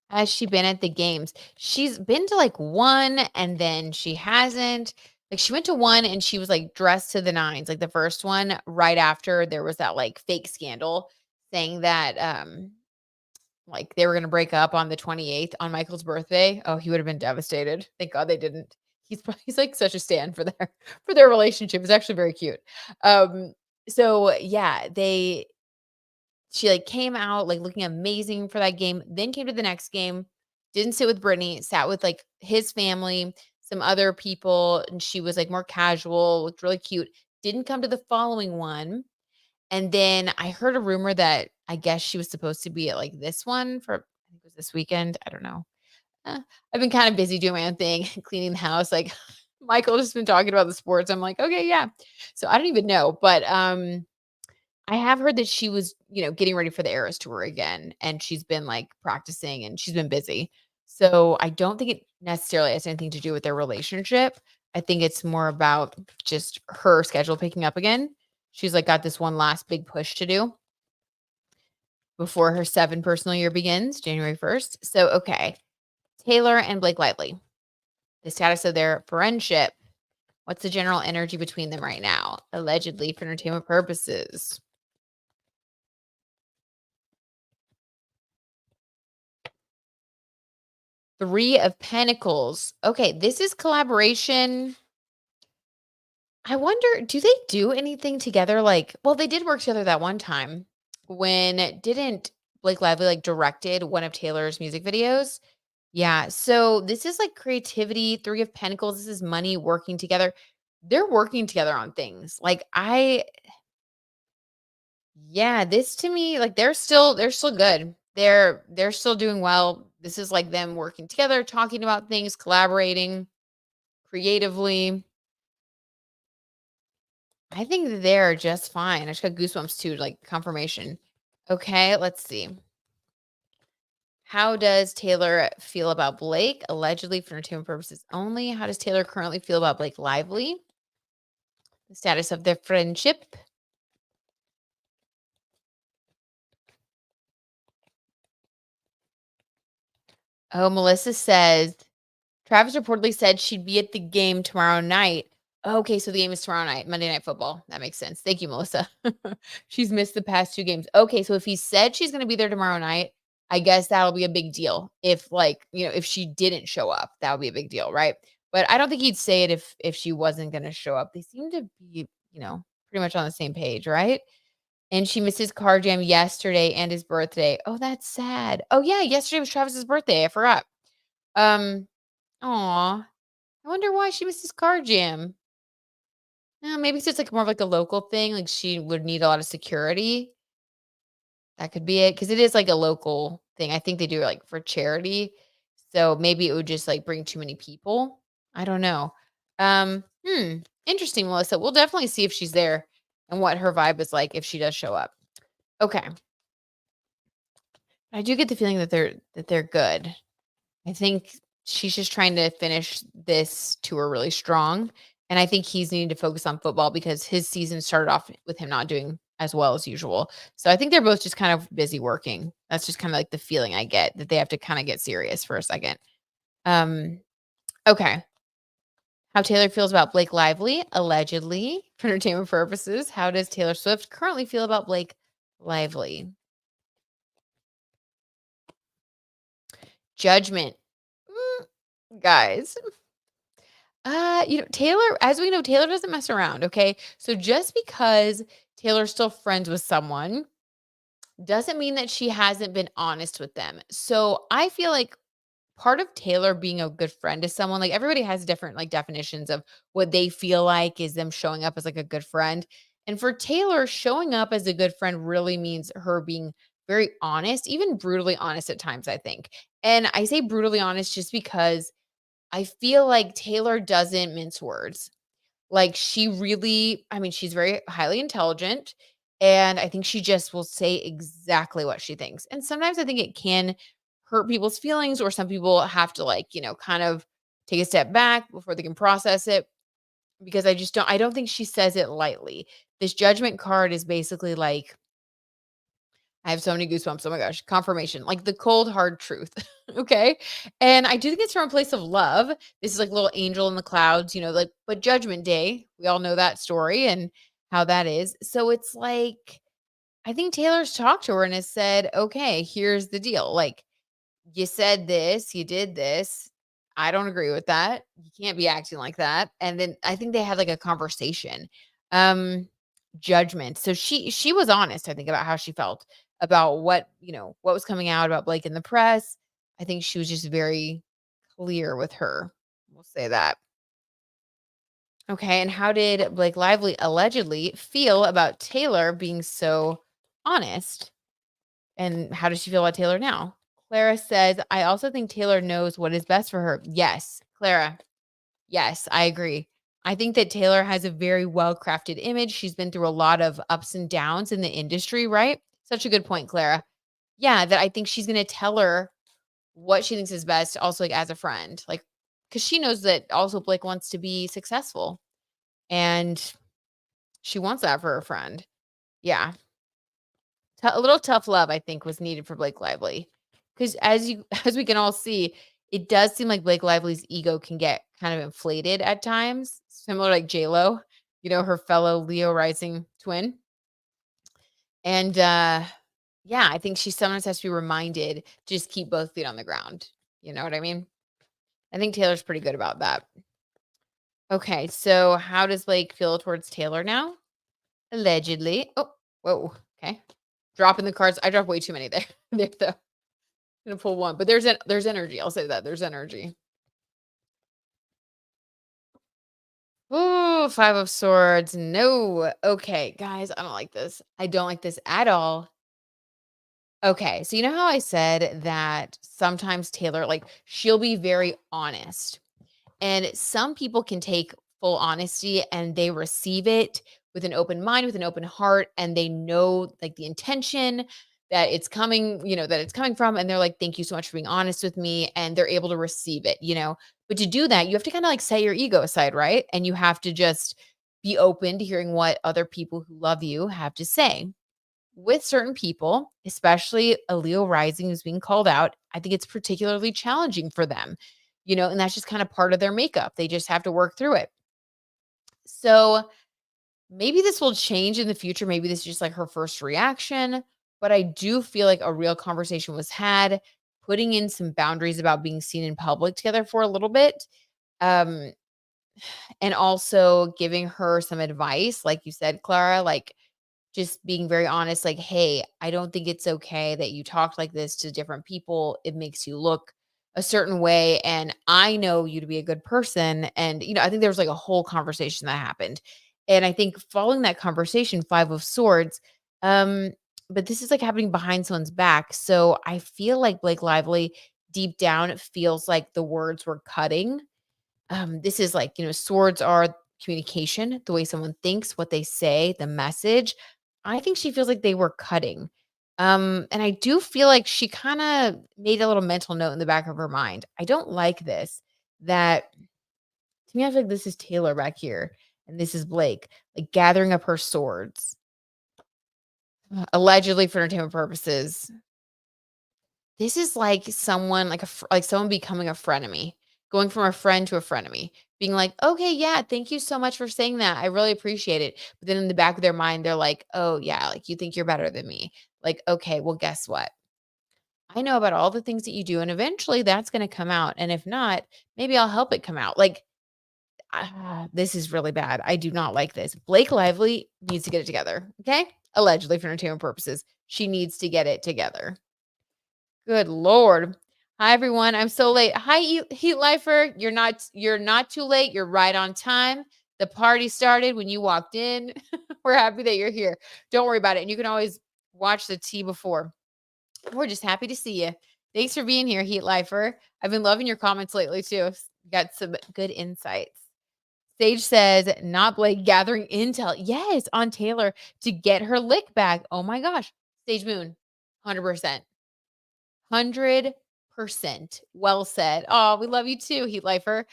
A: Has she been at the games? She's been to like one and then she hasn't. Like she went to one and she was like dressed to the nines, like the first one right after there was that like fake scandal saying that like they were going to break up on the 28th on Michael's birthday. Oh, he would have been devastated. Thank God they didn't. He's like such a stand for their relationship. It's actually very cute. Um so yeah, she like came out like looking amazing for that game, then came to the next game, didn't sit with Brittany, sat with like his family, some other people, and she was like more casual, looked really cute. Didn't come to the following one. And then I heard a rumor that I guess she was supposed to be at like this one for, I think it was this weekend. I don't know. I've been kind of busy doing my own thing, cleaning the house. Like Michael just been talking about the sports. I'm like, okay, yeah. So I don't even know. But I have heard that she was, getting ready for the Eras tour again, and she's been like practicing and she's been busy. So I don't think it necessarily has anything to do with their relationship. I think it's more about just her schedule picking up again. She's like got this one last big push to do before her 7 personal year begins, January 1st. So, okay. Taylor and Blake Lively, the status of their friendship. What's the general energy between them right now? Allegedly for entertainment purposes. Three of Pentacles. Okay, this is collaboration. I wonder, do they do anything together? Like, well, they did work together that one time when didn't Blake Lively like directed one of Taylor's music videos? Yeah. So this is like creativity, 3 of Pentacles. This is money working together. They're working together on things. Yeah, this to me, like they're still good. They're still doing well. This is like them working together, talking about things, collaborating creatively. I think that they're just fine. I just got goosebumps too, like confirmation. Okay, let's see. How does Taylor feel about Blake? Allegedly for entertainment purposes only. How does Taylor currently feel about Blake Lively? The status of their friendship. Oh, Melissa says Travis reportedly said she'd be at the game tomorrow night. Okay, so the game is tomorrow night, Monday Night Football. That makes sense. Thank you, Melissa. She's missed the past 2 games. Okay, so if he said she's going to be there tomorrow night, I guess that'll be a big deal. If like, if she didn't show up, that would be a big deal, right? But I don't think he'd say it if she wasn't going to show up. They seem to be, pretty much on the same page, right? And she missed his car jam yesterday and his birthday. Oh, that's sad. Oh yeah, yesterday was Travis's birthday. I forgot. Um, aw. I wonder why she missed his car jam. Maybe it's just like more of like a local thing. Like she would need a lot of security. That could be it. Cause it is like a local thing. I think they do it like for charity. So maybe it would just like bring too many people. I don't know. Interesting, Melissa. We'll definitely see if she's there and what her vibe is like if she does show up. Okay. I do get the feeling that they're good. I think she's just trying to finish this tour really strong. And I think he's needing to focus on football because his season started off with him not doing as well as usual. So I think they're both just kind of busy working. That's just kind of like the feeling I get, that they have to kind of get serious for a second. Okay. How Taylor feels about Blake Lively, allegedly, for entertainment purposes. How does Taylor Swift currently feel about Blake Lively? Judgment. Guys. Taylor, as we know, Taylor doesn't mess around, okay? So just because Taylor's still friends with someone doesn't mean that she hasn't been honest with them. So I feel like part of Taylor being a good friend to someone, like everybody has different like definitions of what they feel like is them showing up as like a good friend. And for Taylor, showing up as a good friend really means her being very honest, even brutally honest at times, I think. And I say brutally honest just because I feel like Taylor doesn't mince words. Like, she really, I mean, she's very highly intelligent, and I think she just will say exactly what she thinks. And sometimes I think it can hurt people's feelings, or some people have to, like, kind of take a step back before they can process it, because I don't think she says it lightly. This judgment card is basically like, I have so many goosebumps. Oh my gosh. Confirmation, like the cold, hard truth. Okay. And I do think it's from a place of love. This is like a little angel in the clouds, like, but Judgment Day, we all know that story and how that is. So it's like, I think Taylor's talked to her and has said, okay, here's the deal. Like, you said this, you did this. I don't agree with that. You can't be acting like that. And then I think they had like a conversation. Um Judgment. So she was honest, I think, about how she felt about what was coming out about Blake in the press. I think she was just very clear with her. We'll say that. Okay, and how did Blake Lively allegedly feel about Taylor being so honest? And how does she feel about Taylor now? Clara says, I also think Taylor knows what is best for her. Yes, Clara. Yes, I agree. I think that Taylor has a very well crafted image. She's been through a lot of ups and downs in the industry, right? Such a good point, Clara. Yeah, that I think she's going to tell her what she thinks is best, also like as a friend, like, because she knows that also Blake wants to be successful and she wants that for her friend. Yeah. A little tough love, I think, was needed for Blake Lively, because as we can all see, it does seem like Blake Lively's ego can get kind of inflated at times, similar like J Lo, her fellow Leo rising twin. And yeah, I think she sometimes has to be reminded to just keep both feet on the ground. You know what I mean? I think Taylor's pretty good about that. Okay, so how does Blake feel towards Taylor now? Allegedly. Oh, whoa. Okay. Dropping the cards. I dropped way too many there. There though. Gonna pull one, but there's energy. I'll say that there's energy. Ooh, 5 of swords. No. Okay, guys, I don't like this. I don't like this at all. Okay, so you know how I said that sometimes Taylor, like, she'll be very honest. And some people can take full honesty and they receive it with an open mind, with an open heart, and they know like the intention that it's coming, that it's coming from. And they're like, thank you so much for being honest with me. And they're able to receive it. But to do that, you have to kind of like set your ego aside, right? And you have to just be open to hearing what other people who love you have to say. With certain people, especially a Leo rising who's being called out, I think it's particularly challenging for them, and that's just kind of part of their makeup. They just have to work through it. So maybe this will change in the future. Maybe this is just like her first reaction, but I do feel like a real conversation was had, putting in some boundaries about being seen in public together for a little bit. Um, and also giving her some advice, like you said, Clara, like, just being very honest, like, hey, I don't think it's okay that you talked like this to different people. It makes you look a certain way. And I know you to be a good person. And, I think there was like a whole conversation that happened. And I think following that conversation, 5 of swords, um, but this is like happening behind someone's back. So I feel like Blake Lively deep down, it feels like the words were cutting. This is like, swords are communication, the way someone thinks, what they say, the message. I think she feels like they were cutting. And I do feel like she kind of made a little mental note in the back of her mind. I don't like this. That to me, I feel like this is Taylor back here, and this is Blake, like gathering up her swords, allegedly for entertainment purposes. This is like someone like someone becoming a frenemy, going from a friend to a frenemy, being like, "Okay, yeah, thank you so much for saying that. I really appreciate it." But then in the back of their mind, they're like, "Oh, yeah, like you think you're better than me." Like, "Okay, well, guess what? I know about all the things that you do, and eventually that's going to come out. And if not, maybe I'll help it come out." Like, this is really bad. I do not like this. Blake Lively needs to get it together. Okay. Allegedly for entertainment purposes. She needs to get it together. Good Lord. Hi everyone. I'm so late. Hi Heat Lifer. You're not too late. You're right on time. The party started when you walked in. We're happy that you're here. Don't worry about it. And you can always watch the tea before. We're just happy to see you. Thanks for being here, Heat Lifer. I've been loving your comments lately too. Got some good insights. Sage says, not Blake gathering intel. Yes, on Taylor to get her lick back. Oh my gosh. Sage Moon, 100%. 100%. Well said. Oh, we love you too, Heat Lifer.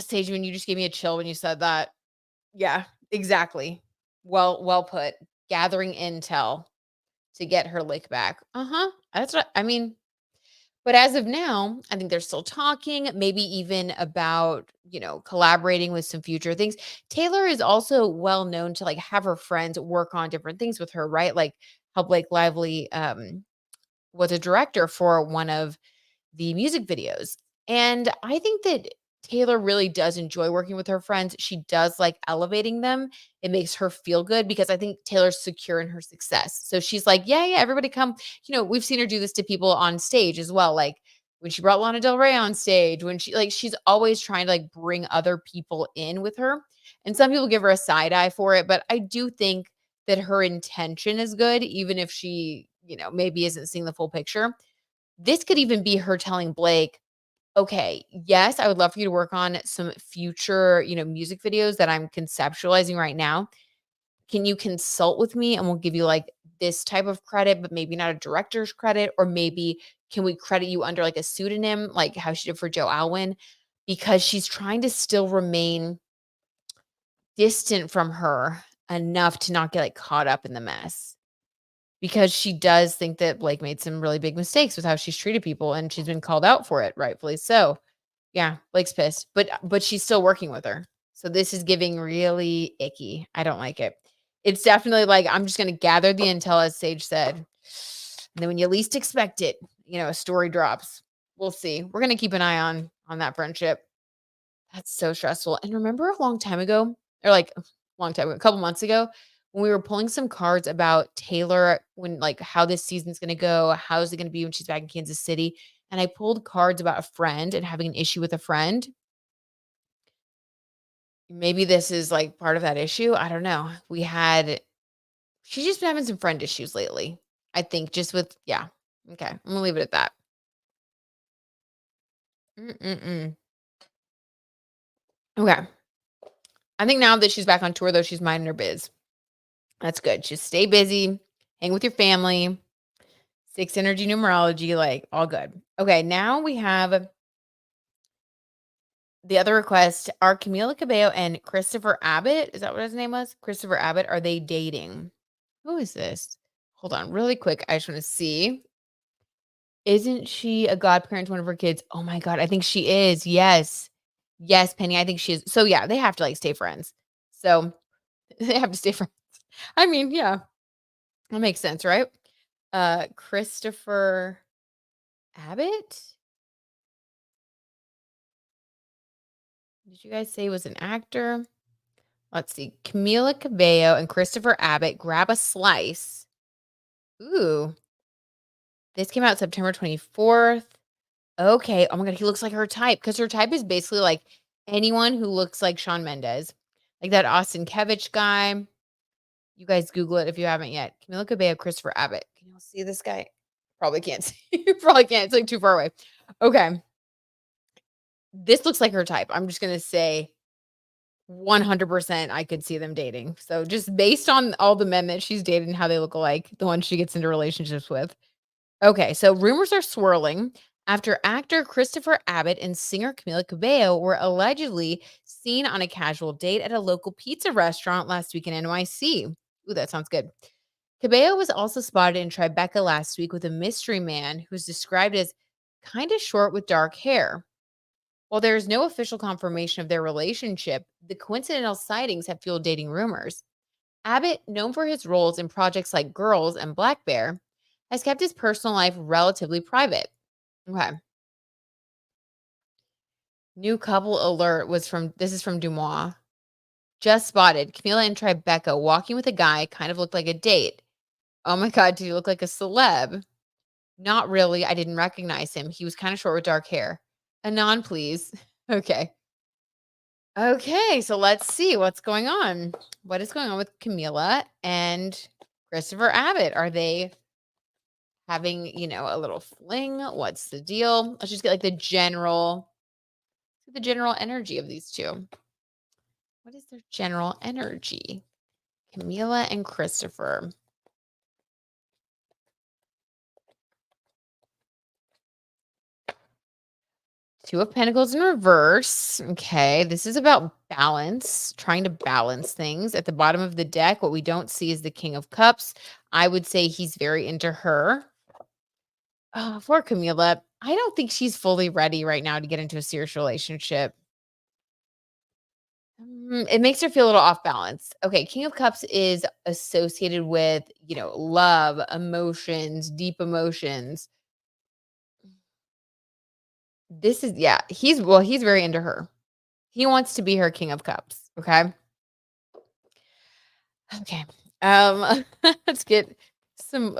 A: Sage Moon, you just gave me a chill when you said that. Yeah, exactly. Well put. Gathering intel to get her lick back. Uh-huh. That's what I mean. But as of now, I think they're still talking, maybe even about, collaborating with some future things. Taylor is also well known to like have her friends work on different things with her, right? Like how Blake Lively was a director for one of the music videos. And I think that Taylor really does enjoy working with her friends. She does like elevating them. It makes her feel good because I think Taylor's secure in her success. So she's like, yeah, yeah, everybody come. We've seen her do this to people on stage as well. Like when she brought Lana Del Rey on stage, when she's always trying to like bring other people in with her. And some people give her a side eye for it, but I do think that her intention is good, even if she, maybe isn't seeing the full picture. This could even be her telling Blake, okay, yes, I would love for you to work on some future, music videos that I'm conceptualizing right now. Can you consult with me and we'll give you like this type of credit, but maybe not a director's credit, or maybe can we credit you under like a pseudonym, like how she did for Joe Alwyn? Because she's trying to still remain distant from her enough to not get like caught up in the mess. Because she does think that Blake made some really big mistakes with how she's treated people, and she's been called out for it, rightfully so. Yeah, Blake's pissed, but she's still working with her. So this is giving really icky. I don't like it. It's definitely like, I'm just gonna gather the intel, as Sage said. And then when you least expect it, a story drops. We'll see. We're gonna keep an eye on that friendship. That's so stressful. And remember a long time ago, or like a long time ago, a couple months ago, when we were pulling some cards about Taylor, when like how this season's going to go, how's it going to be when she's back in Kansas City. And I pulled cards about a friend and having an issue with a friend. Maybe this is like part of that issue. I don't know. She's just been having some friend issues lately. I think just with, yeah. Okay. I'm going to leave it at that. Mm-mm-mm. Okay. I think now that she's back on tour, though, she's minding her biz. That's good. Just stay busy, hang with your family, 6 energy numerology, like all good. Okay, now we have the other request. Are Camila Cabello and Christopher Abbott, is that what his name was? Christopher Abbott, are they dating? Who is this? Hold on, really quick. I just want to see. Isn't she a godparent to one of her kids? Oh my God, I think she is. Yes. Yes, Penny, I think she is. So yeah, they have to like stay friends. So they have to stay friends. I mean, yeah, that makes sense, right? Christopher Abbott? Did you guys say he was an actor? Let's see. Camila Cabello and Christopher Abbott grab a slice. Ooh. This came out September 24th. Okay. Oh my God. He looks like her type, because her type is basically like anyone who looks like Shawn Mendes, like that Austin Kevich guy. You guys Google it if you haven't yet. Camila Cabello, Christopher Abbott. Can you all see this guy? Probably can't see. You probably can't. It's like too far away. Okay. This looks like her type. I'm just going to say 100% I could see them dating. So just based on all the men that she's dated and how they look alike, the ones she gets into relationships with. Okay, so rumors are swirling after actor Christopher Abbott and singer Camila Cabello were allegedly seen on a casual date at a local pizza restaurant last week in NYC. Ooh, that sounds good. Cabello was also spotted in Tribeca last week with a mystery man who's described as kind of short with dark hair. While there is no official confirmation of their relationship, the coincidental sightings have fueled dating rumors. Abbott, known for his roles in projects like Girls and Black Bear, has kept his personal life relatively private. Okay. New couple alert was from this is from Dumois. Just spotted Camila and Tribeca walking with a guy kind of looked like a date. Oh my god, did he look like a celeb? Not really. I didn't recognize him. He was kind of short with dark hair. Anon, please. Okay. Okay, so let's see what's going on. What is going on with Camila and Christopher Abbott? Are they having, a little fling? What's the deal? Let's just get like the general energy of these two. What is their general energy? Camila and Christopher. Two of Pentacles in reverse. Okay, this is about balance, trying to balance things. At the bottom of the deck, what we don't see is the King of Cups. I would say he's very into her. For Camila, I don't think she's fully ready right now to get into a serious relationship. It makes her feel a little off balance. Okay, King of Cups is associated with, love, emotions, deep emotions. This is yeah, he's very into her. He wants to be her King of Cups, okay? Okay. Um, let's get some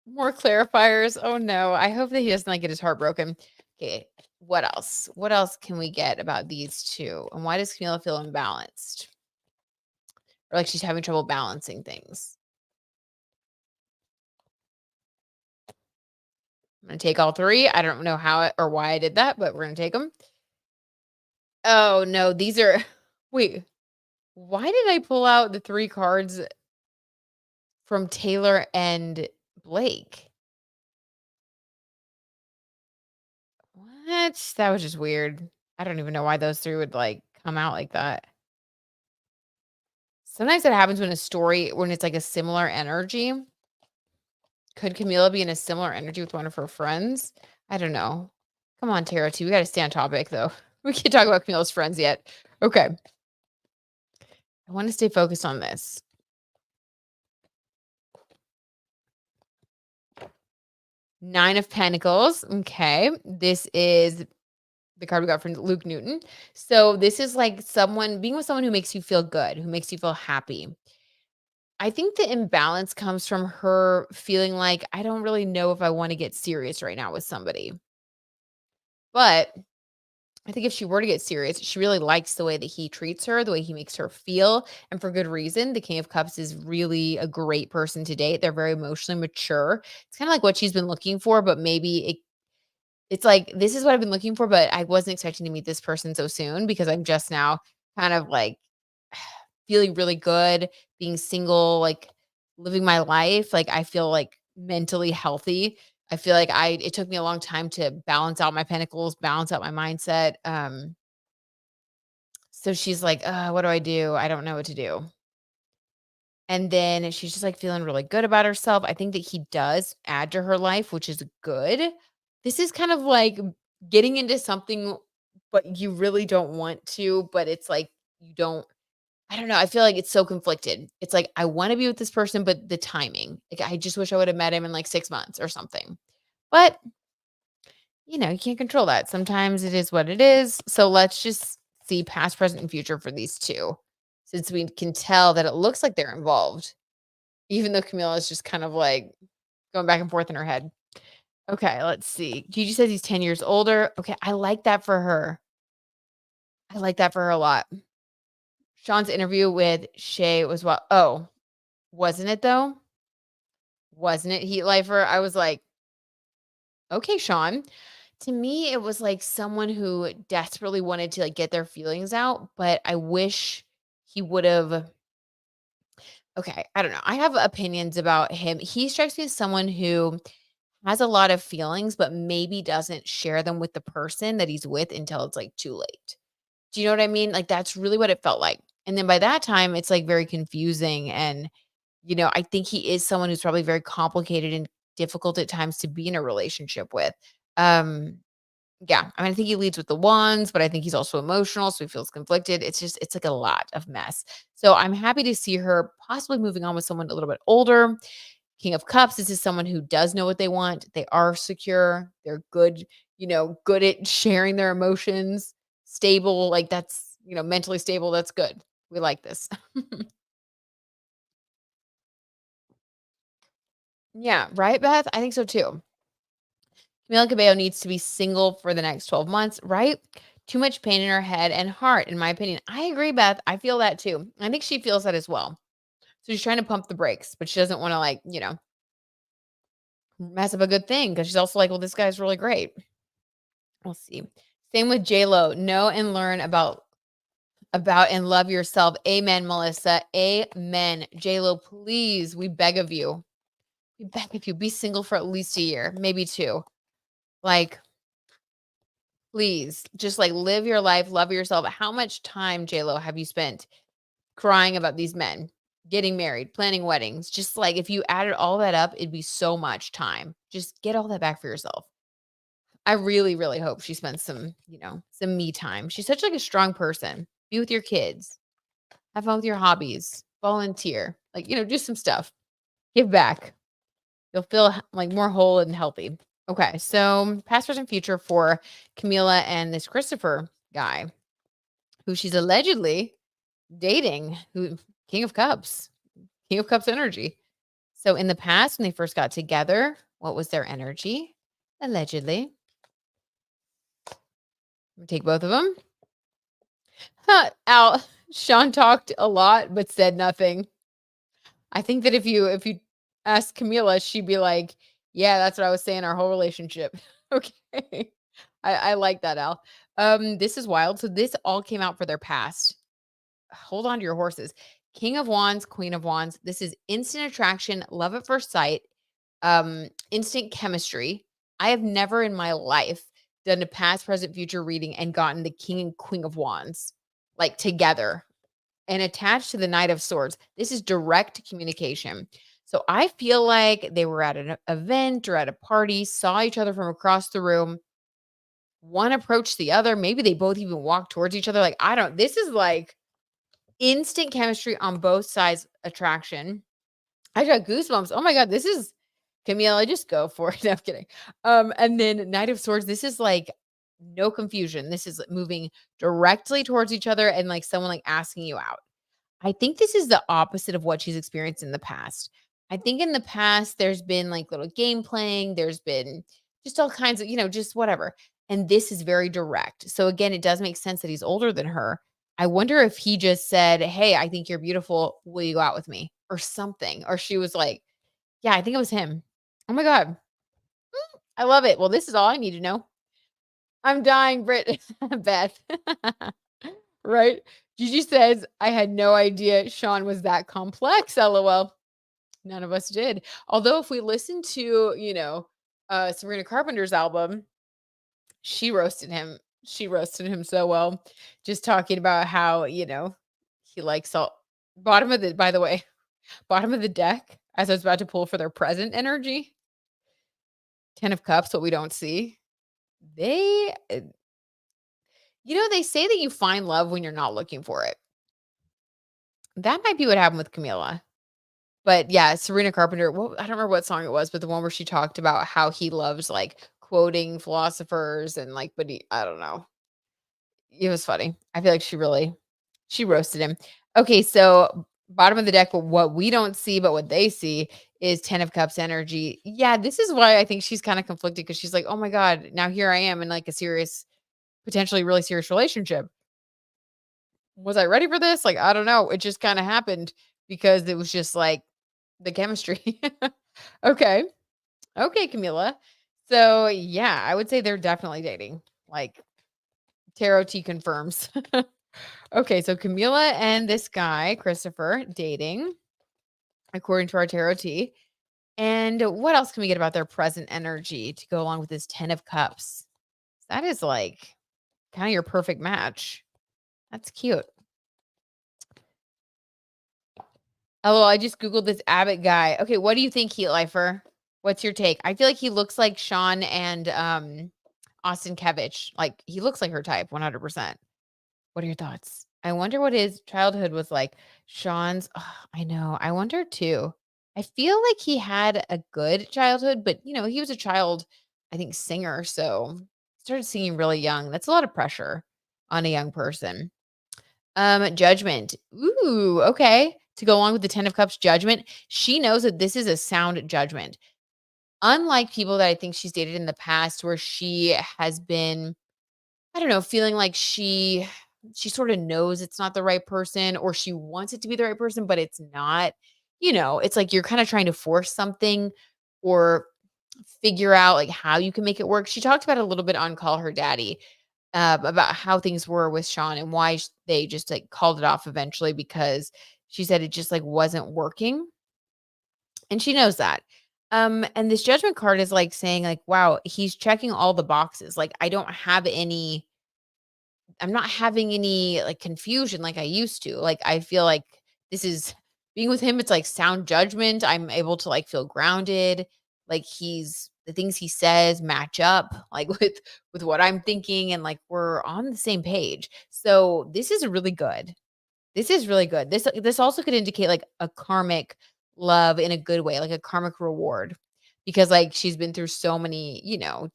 A: more clarifiers. Oh no, I hope that he doesn't like get his heart broken. Okay, what else? What else can we get about these two? And why does Camila feel imbalanced? Or like she's having trouble balancing things? I'm gonna take all three. I don't know or why I did that, but we're gonna take them. Oh no, these are wait, why did I pull out the three cards from Taylor and Blake? What? That was just weird. I don't even know why those three would like come out like that. Sometimes it happens when it's like a similar energy. Could Camila be in a similar energy with one of her friends? I don't know. Come on, Tara, too. We got to stay on topic, though. We can't talk about Camila's friends yet. Okay. I want to stay focused on this. Nine of Pentacles. Okay. This is the card we got from Luke Newton. So this is like being with someone who makes you feel good, who makes you feel happy. I think the imbalance comes from her feeling like, I don't really know if I want to get serious right now with somebody. But I think if she were to get serious, she really likes the way that he treats her, the way he makes her feel, and for good reason. The King of Cups is really a great person to date. They're very emotionally mature. It's kind of like what she's been looking for, but maybe it's like, this is what I've been looking for, but I wasn't expecting to meet this person so soon because I'm just now kind of like feeling really good, being single, like living my life. Like I feel like mentally healthy. I feel like it took me a long time to balance out my pentacles, balance out my mindset. So she's like, what do I do? I don't know what to do. And then she's just like feeling really good about herself. I think that he does add to her life, which is good. This is kind of like getting into something, but you really don't want to, but it's like you don't. I don't know. I feel like it's so conflicted. It's like, I want to be with this person, but the timing, like, I just wish I would have met him in like 6 months or something. But, you can't control that. Sometimes it is what it is. So let's just see past, present, and future for these two, since we can tell that it looks like they're involved, even though Camila is just kind of like going back and forth in her head. Okay, let's see. Gigi says he's 10 years older. Okay, I like that for her. I like that for her a lot. Sean's interview with Shay was what? Oh, wasn't it though? Wasn't it Heat Lifer? I was like, okay, Sean. To me, it was like someone who desperately wanted to like get their feelings out, but I wish he would have okay, I don't know. I have opinions about him. He strikes me as someone who has a lot of feelings, but maybe doesn't share them with the person that he's with until it's, like, too late. Do you know what I mean? Like, that's really what it felt like. And then by that time, it's, like, very confusing and, I think he is someone who's probably very complicated and difficult at times to be in a relationship with. Um, yeah, I mean, I think he leads with the wands, but I think he's also emotional, so he feels conflicted. It's like a lot of mess. So I'm happy to see her possibly moving on with someone a little bit older. King of Cups, this is someone who does know what they want. They are secure. They're good, good at sharing their emotions, stable. Like that's, mentally stable. That's good. We like this. Yeah, right, Beth? I think so too. Camila Cabello needs to be single for the next 12 months, right? Too much pain in her head and heart, in my opinion. I agree, Beth. I feel that too. I think she feels that as well. So she's trying to pump the brakes, but she doesn't want to like, mess up a good thing because she's also like, well, this guy's really great. We'll see. Same with J Lo. Know and learn about and love yourself. Amen, Melissa. Amen. J Lo, please, we beg of you. We beg of you. Be single for at least a year, maybe two. Like, please, just like live your life, love yourself. How much time, J Lo, have you spent crying about these men, getting married, planning weddings? Just like if you added all that up, it'd be so much time. Just get all that back for yourself. I really, really hope she spends some me time. She's such like a strong person. Be with your kids, have fun with your hobbies, volunteer, like, do some stuff, give back. You'll feel like more whole and healthy. Okay. So past, present, future for Camila and this Christopher guy who she's allegedly dating, who King of Cups energy. So in the past, when they first got together, what was their energy? Allegedly. Take both of them. Al, Sean talked a lot but said nothing. I think that if you ask Camila, she'd be like, "Yeah, that's what I was saying. Our whole relationship." Okay, I like that, Al. This is wild. So this all came out for their past. Hold on to your horses. King of Wands, Queen of Wands. This is instant attraction, love at first sight, instant chemistry. I have never in my life done a past, present, future reading and gotten the King and Queen of Wands like together and attached to the Knight of Swords. This is direct communication. So I feel like they were at an event or at a party, saw each other from across the room. One approached the other. Maybe they both even walked towards each other. Like, this is like instant chemistry on both sides attraction. I got goosebumps. Oh my God, this is Camila, just go for it. No, I'm kidding. And then Knight of Swords, this is like no confusion. This is moving directly towards each other and like someone like asking you out. I think this is the opposite of what she's experienced in the past. I think in the past, there's been like little game playing, there's been just all kinds of, just whatever. And this is very direct. So again, it does make sense that he's older than her. I wonder if he just said, "Hey, I think you're beautiful. Will you go out with me?" or something. Or she was like, "Yeah, I think it was him." Oh my God. I love it. Well, this is all I need to know. I'm dying, Brit. Beth. Right? Gigi says, "I had no idea Sean was that complex." LOL. None of us did. Although if we listen to, Sabrina Carpenter's album, she roasted him. She roasted him so well. Just talking about how, he likes all by the way, bottom of the deck, as I was about to pull for their present energy. 10 of Cups, what we don't see. They, they say that you find love when you're not looking for it. That might be what happened with Camila. But yeah, Sabrina Carpenter, I don't remember what song it was, but the one where she talked about how he loves like quoting philosophers and like, but I don't know. It was funny. I feel like she roasted him. Okay, so bottom of the deck, but what we don't see, but what they see is 10 of Cups energy. Yeah, this is why I think she's kind of conflicted because she's like, oh my God, now here I am in like a serious, potentially really serious relationship. Was I ready for this? Like, I don't know. It just kind of happened because it was just like the chemistry. Okay. Okay, Camila. So, yeah, I would say they're definitely dating. Like, Tarot T confirms. Okay, so Camila and this guy, Christopher, dating, according to our tarot tea. And what else can we get about their present energy to go along with this 10 of cups? That is like kind of your perfect match. That's cute. Oh, I just Googled this Abbott guy. Okay, what do you think, Heat Lifer? What's your take? I feel like he looks like Sean and Austin Kevich. Like he looks like her type, 100%. What are your thoughts? I wonder what his childhood was like. Sean's, I know. I wonder too. I feel like he had a good childhood, but he was a child, I think, singer. So started singing really young. That's a lot of pressure on a young person. Judgment. Ooh, okay. To go along with the 10 of cups judgment, she knows that this is a sound judgment. Unlike people that I think she's dated in the past where she has been, I don't know, feeling like she sort of knows it's not the right person or she wants it to be the right person, but it's not. It's like you're kind of trying to force something or figure out like how you can make it work. She talked about it a little bit on Call Her Daddy, about how things were with Sean and why they just like called it off eventually because she said it just like wasn't working. And she knows that. And this judgment card is like saying like, wow, he's checking all the boxes. Like I'm not having any like confusion like I used to. Like I feel like this is being with him, it's like sound judgment. I'm able to like feel grounded. Like the things he says match up like with what I'm thinking and like we're on the same page. So this is really good. This is really good. This also could indicate like a karmic love in a good way, like a karmic reward. Because like she's been through so many,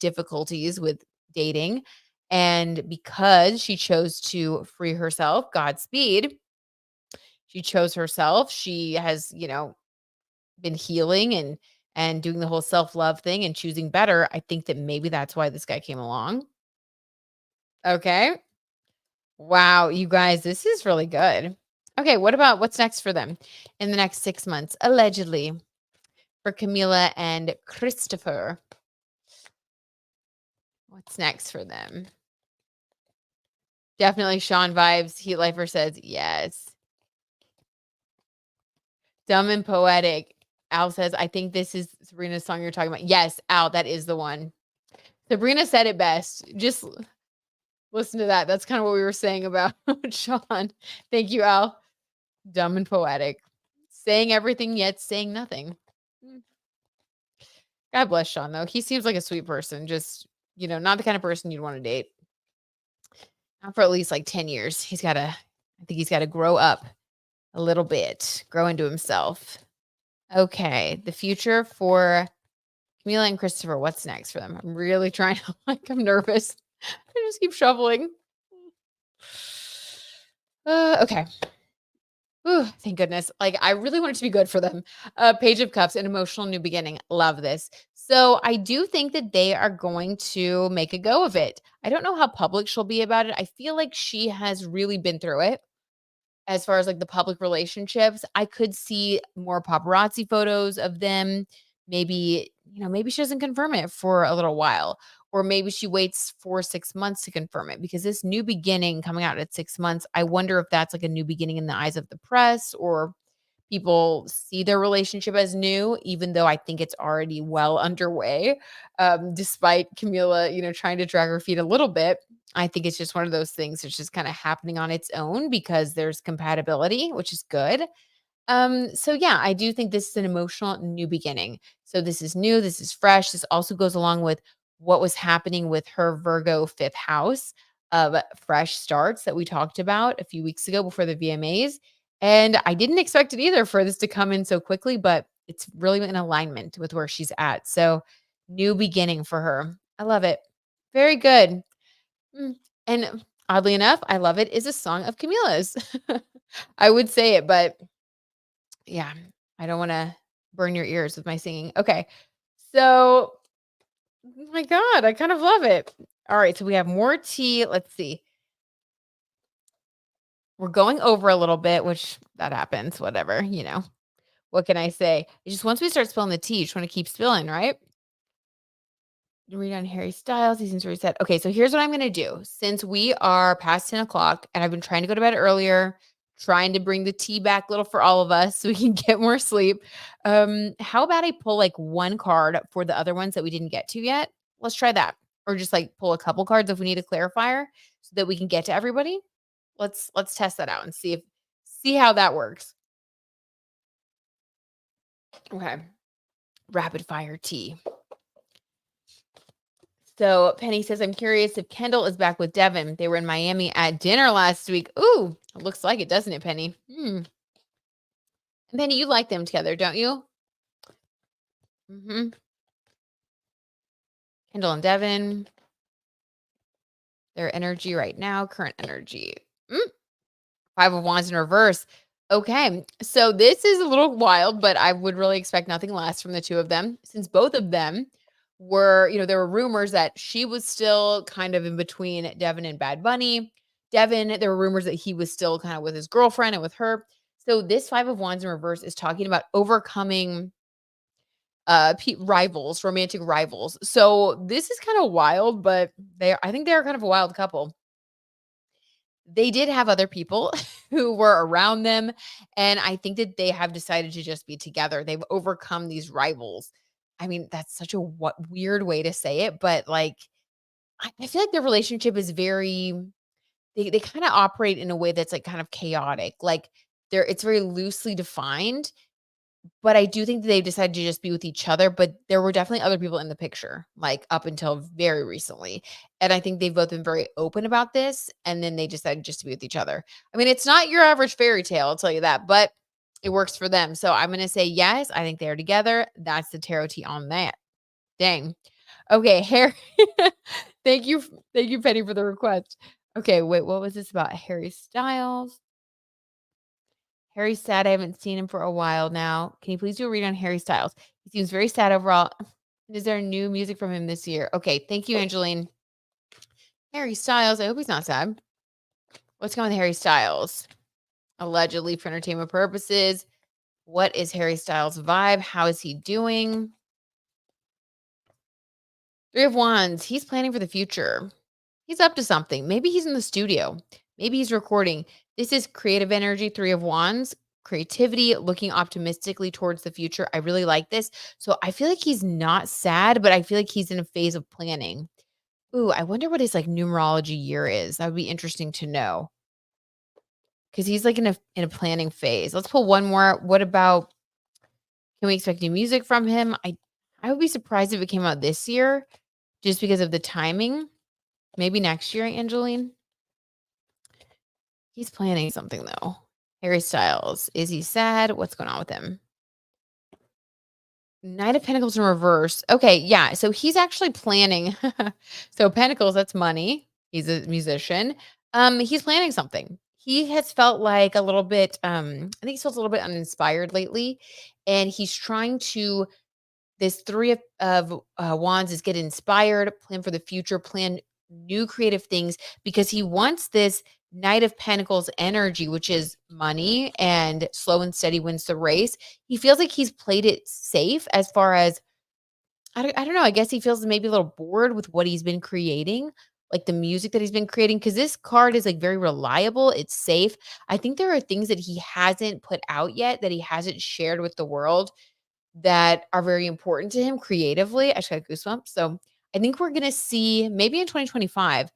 A: difficulties with dating and because she chose to free herself, Godspeed. She chose herself. She has, been healing and doing the whole self-love thing and choosing better. I think that maybe that's why this guy came along. Okay. Wow, you guys, this is really good. Okay, what's next for them in the next 6 months, allegedly, for Camila and Christopher? What's next for them? Definitely Sean vibes. Heat Lifer says yes. Dumb and poetic. Al says, I think this is Sabrina's song you're talking about. Yes, Al, that is the one. Sabrina said it best. Just listen to that. That's kind of what we were saying about Sean. Thank you, Al. Dumb and poetic. Saying everything yet saying nothing. God bless Sean, though. He seems like a sweet person. Just, not the kind of person you'd want to date. Not for at least like 10 years. I think he's got to grow up a little bit, grow into himself. Okay. The future for Camila and Christopher. What's next for them? I'm really trying to, I'm nervous. I just keep shuffling. Okay. Ooh, thank goodness. Like, I really want it to be good for them. Page of Cups, an emotional new beginning. Love this. So I do think that they are going to make a go of it. I don't know how public she'll be about it. I feel like she has really been through it as far as like the public relationships. I could see more paparazzi photos of them. Maybe, maybe she doesn't confirm it for a little while. Or maybe she waits 4 6 months to confirm it because this new beginning coming out at 6 months, I wonder if that's like a new beginning in the eyes of the press or people see their relationship as new, even though I think it's already well underway. Despite Camila, trying to drag her feet a little bit. I think it's just one of those things that's just kind of happening on its own because there's compatibility, which is good. So yeah, I do think this is an emotional new beginning. So this is new, this is fresh. This also goes along with what was happening with her Virgo fifth house of fresh starts that we talked about a few weeks ago before the VMAs. And I didn't expect it either for this to come in so quickly, but it's really in alignment with where she's at. So new beginning for her. I love it. Very good. And oddly enough, I love it is a song of Camila's. I would say it, but yeah, I don't wanna burn your ears with my singing. Okay. So, oh my God, I kind of love it. All right, so we have more tea. Let's see. We're going over a little bit, which that happens, whatever, What can I say? It's just once we start spilling the tea, you just wanna keep spilling, right? Read on Harry Styles. He seems very sad. Okay, so here's what I'm gonna do. Since we are past 10 o'clock and I've been trying to go to bed earlier, trying to bring the tea back a little for all of us so we can get more sleep. How about I pull like one card for the other ones that we didn't get to yet? Let's try that. Or just like pull a couple cards if we need a clarifier so that we can get to everybody. Let's test that out and see how that works. Okay. Rapid fire tea. So Penny says, I'm curious if Kendall is back with Devin. They were in Miami at dinner last week. Ooh, it looks like it, doesn't it, Penny? And Penny, you like them together, don't you? Kendall and Devin. Their energy right now, current energy. 5 of Wands in reverse. Okay, so this is a little wild, but I would really expect nothing less from the two of them, since both of them were, there were rumors that she was still kind of in between Devin and Bad Bunny. Devin, there were rumors that he was still kind of with his girlfriend and with her. So this 5 of Wands in reverse is talking about overcoming rivals, romantic rivals. So this is kind of wild, but I think they're kind of a wild couple. They did have other people who were around them, and I think that they have decided to just be together. They've overcome these rivals. I mean, that's such a weird way to say it, but, like, I feel like their relationship is very they kinda operate in a way that's, like, kind of chaotic. Like, it's very loosely defined, but I do think that they've decided to just be with each other, but there were definitely other people in the picture, like, up until very recently, and I think they've both been very open about this, and then they decided just to be with each other. I mean, it's not your average fairy tale, I'll tell you that, but it works for them, so I'm gonna say yes, I think they're together. That's the tarot tea on that. Dang. Okay, Harry thank you thank you, Penny, for the request. Okay, wait, what was this about? Harry Styles? Harry's sad. I haven't seen him for a while now. Can you please do a read on Harry Styles? He seems very sad overall. Is there new music from him this year? Okay, thank you, Angeline. Harry Styles. I hope he's not sad. What's going on with Harry Styles? Allegedly for entertainment purposes. What is Harry Styles' vibe? How is he doing? 3 of Wands. He's planning for the future. He's up to something. Maybe he's in the studio. Maybe he's recording. This is creative energy, 3 of Wands, creativity, looking optimistically towards the future. I really like this. So I feel like he's not sad, but I feel like he's in a phase of planning. Ooh, I wonder what his like numerology year is. That would be interesting to know. Cuz he's like in a planning phase. Let's pull one more. What about can we expect new music from him? I would be surprised if it came out this year just because of the timing. Maybe next year, Angeline. He's planning something though. Harry Styles. Is he sad? What's going on with him? Knight of Pentacles in reverse. Okay, yeah. So he's actually planning. So Pentacles, that's money. He's a musician. He's planning something. He has felt like a little bit, I think he's felt a little bit uninspired lately. And he's trying to this 3 of Wands is get inspired, plan for the future, plan new creative things because he wants this Knight of Pentacles energy, which is money and slow and steady wins the race. He feels like he's played it safe as far as I don't know. I guess he feels maybe a little bored with what he's been creating, like the music that he's been creating, because this card is like very reliable. It's safe. I think there are things that he hasn't put out yet that he hasn't shared with the world that are very important to him creatively. I just got goosebumps. So I think we're going to see maybe in 2025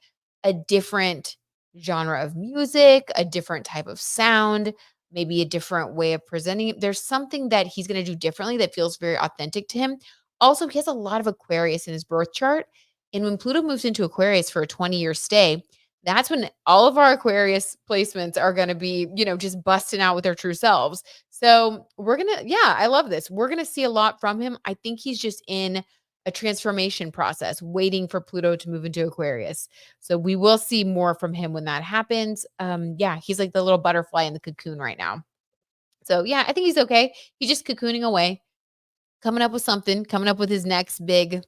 A: a different genre of music, a different type of sound, maybe a different way of presenting it. There's something that he's going to do differently that feels very authentic to him. Also, he has a lot of Aquarius in his birth chart. And when Pluto moves into Aquarius for a 20-year stay, that's when all of our Aquarius placements are going to be, just busting out with their true selves. So I love this. We're going to see a lot from him. I think he's just in a transformation process, waiting for Pluto to move into Aquarius. So we will see more from him when that happens. He's like the little butterfly in the cocoon right now. So yeah, I think he's okay. He's just cocooning away, coming up with something, coming up with his next big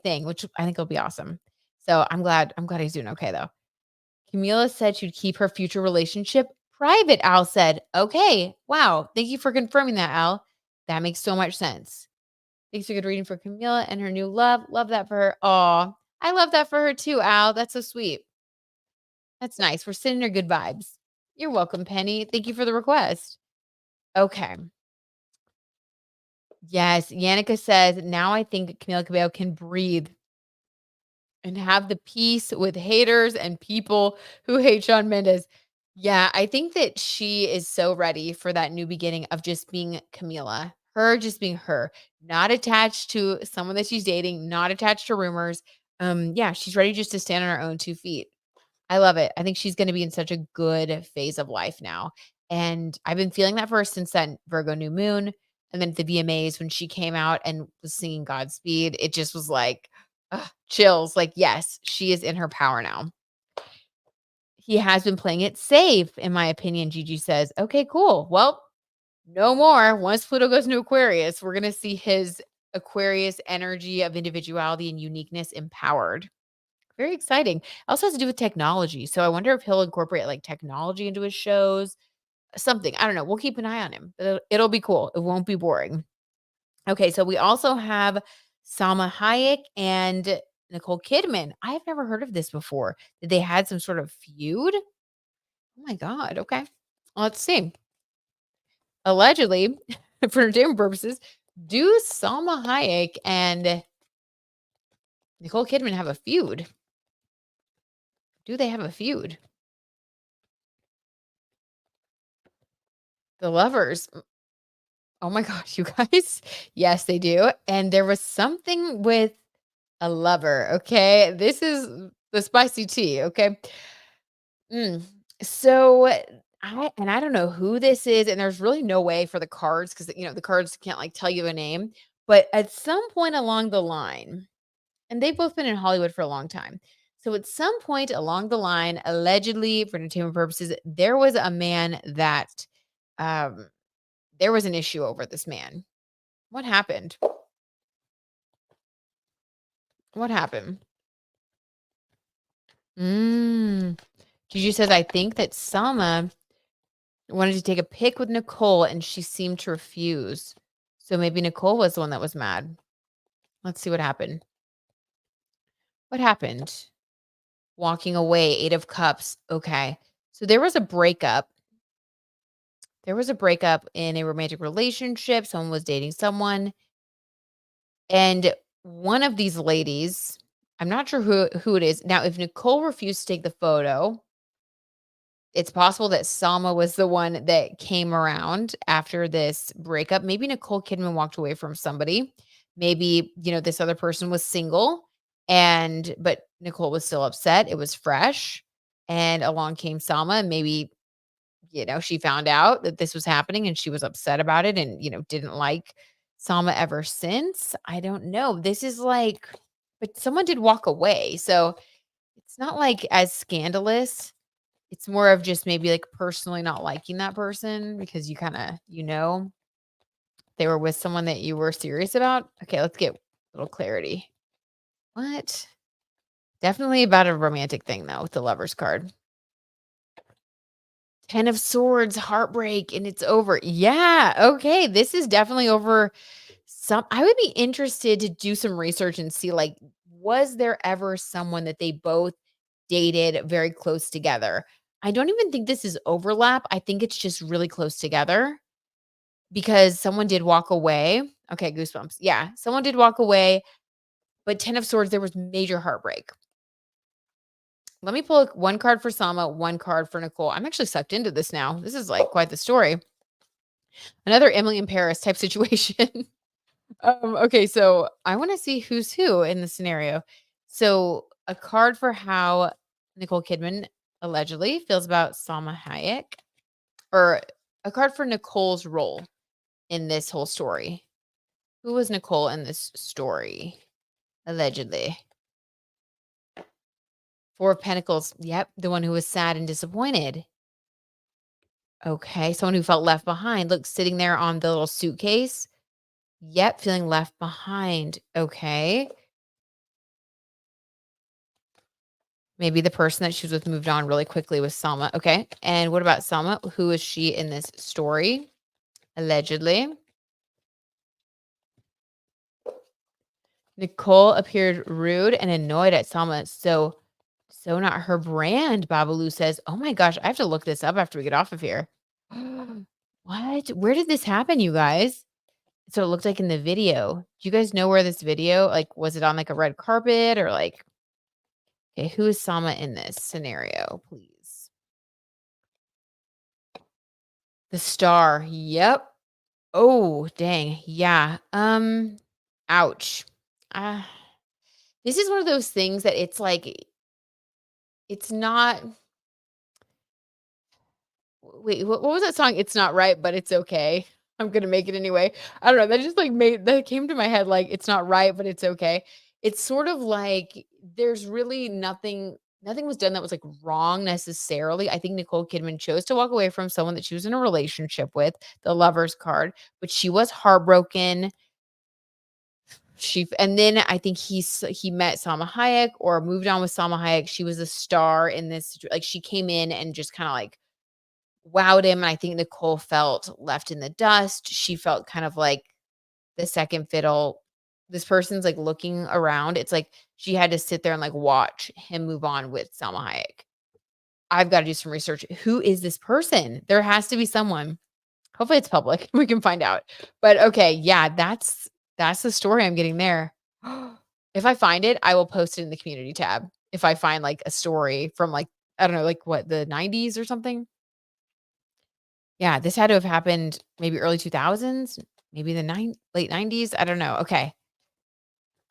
A: thing, which I think will be awesome. So I'm glad he's doing okay though. Camila said she'd keep her future relationship private, Al said. Okay. Wow. Thank you for confirming that, Al. That makes so much sense. Thanks for good reading for Camila and her new love. Love that for her. Aw, I love that for her too, Al. That's so sweet. That's nice. We're sending her good vibes. You're welcome, Penny. Thank you for the request. Okay. Yes, Yannicka says, now I think Camila Cabello can breathe and have the peace with haters and people who hate Shawn Mendes. Yeah, I think that she is so ready for that new beginning of just being Camila, her just being her, not attached to someone that she's dating, not attached to rumors. Yeah, she's ready just to stand on her own 2 feet. I love it. I think she's gonna be in such a good phase of life now, and I've been feeling that for her since that Virgo new moon, and then at the VMAs when she came out and was singing Godspeed, it just was like, ugh, chills, like, yes, she is in her power now. He has been playing it safe, in my opinion, Gigi says. Okay, cool. Well, no more. Once Pluto goes into Aquarius, we're gonna see his Aquarius energy of individuality and uniqueness empowered. Very exciting. Also has to do with technology. So I wonder if he'll incorporate like technology into his shows, something. I don't know. We'll keep an eye on him. It'll be cool. It won't be boring. Okay, so we also have Salma Hayek and Nicole Kidman. I have never heard of this before. Did they had some sort of feud? Oh my god. Okay. Let's see. Allegedly, for entertainment purposes, do Salma Hayek and Nicole Kidman have a feud? Do they have a feud? The lovers. Oh my gosh, you guys. Yes, they do. And there was something with a lover. Okay. This is the spicy tea. Okay. Mm. So I don't know who this is, and there's really no way for the cards because the cards can't like tell you a name. But at some point along the line, and they've both been in Hollywood for a long time. So at some point along the line, allegedly for entertainment purposes, there was a man that um there was an issue over this man. What happened? What happened? Mm. Gigi says, I think that Selma wanted to take a pic with Nicole and she seemed to refuse. So maybe Nicole was the one that was mad. Let's see what happened. What happened? Walking away, 8 of Cups. Okay. So there was a breakup. There was a breakup in a romantic relationship. Someone was dating someone. And one of these ladies, I'm not sure who it is. Now, if Nicole refused to take the photo, it's possible that Salma was the one that came around after this breakup. Maybe Nicole Kidman walked away from somebody. Maybe, this other person was single but Nicole was still upset. It was fresh. And along came Salma and maybe, she found out that this was happening and she was upset about it and, didn't like Salma ever since. I don't know. This is like, but someone did walk away. So it's not like as scandalous. It's more of just maybe, like, personally not liking that person because you kinda they were with someone that you were serious about? Okay, let's get a little clarity. What? Definitely about a romantic thing, though, with the Lovers card. 10 of Swords, heartbreak, and it's over. Yeah, okay, this is definitely over I would be interested to do some research and see, like, was there ever someone that they both dated very close together? I don't even think this is overlap. I think it's just really close together because someone did walk away. Okay, goosebumps. Yeah, someone did walk away, but 10 of Swords, there was major heartbreak. Let me pull one card for Sama, one card for Nicole. I'm actually sucked into this now. This is like quite the story. Another Emily in Paris type situation. Okay, so I want to see who's who in the scenario. So a card for how Nicole Kidman allegedly feels about Salma Hayek, or a card for Nicole's role in this whole story. Who was Nicole in this story? Allegedly. 4 of Pentacles. Yep, the one who was sad and disappointed. Okay, someone who felt left behind. Look, sitting there on the little suitcase. Yep, feeling left behind. Okay. Maybe the person that she was with moved on really quickly with Selma. Okay. And what about Selma? Who is she in this story? Allegedly. Nicole appeared rude and annoyed at Salma. So not her brand, Babalu says. Oh my gosh, I have to look this up after we get off of here. What? Where did this happen, you guys? So it looked like in the video. Do you guys know where this video, like, was it on like a red carpet or like, okay, who is Salma in this scenario, please? The star. Yep. Oh, dang. Yeah. Ouch. Uh, this is one of those things that it's like, it's not. Wait, what was that song? It's not right, but it's okay. I'm gonna make it anyway. I don't know. That just like made that came to my head like it's not right, but it's okay. It's sort of like there's really nothing was done that was like wrong necessarily. I think Nicole Kidman chose to walk away from someone that she was in a relationship with, the lover's card, but she was heartbroken. And then I think he met Salma Hayek or moved on with Salma Hayek. She was a star in this, like she came in and just kind of like wowed him, and I think Nicole felt left in the dust. She felt kind of like the second fiddle. This person's, like, looking around. It's like she had to sit there and, like, watch him move on with Salma Hayek. I've gotta do some research. Who is this person? There has to be someone. Hopefully, it's public. We can find out. But, okay, yeah, that's the story I'm getting there. If I find it, I will post it in the community tab. If I find, like, a story from, like, I don't know, like, what, the '90s or something? Yeah, this had to have happened maybe early 2000s, maybe the late 90s, I don't know. Okay.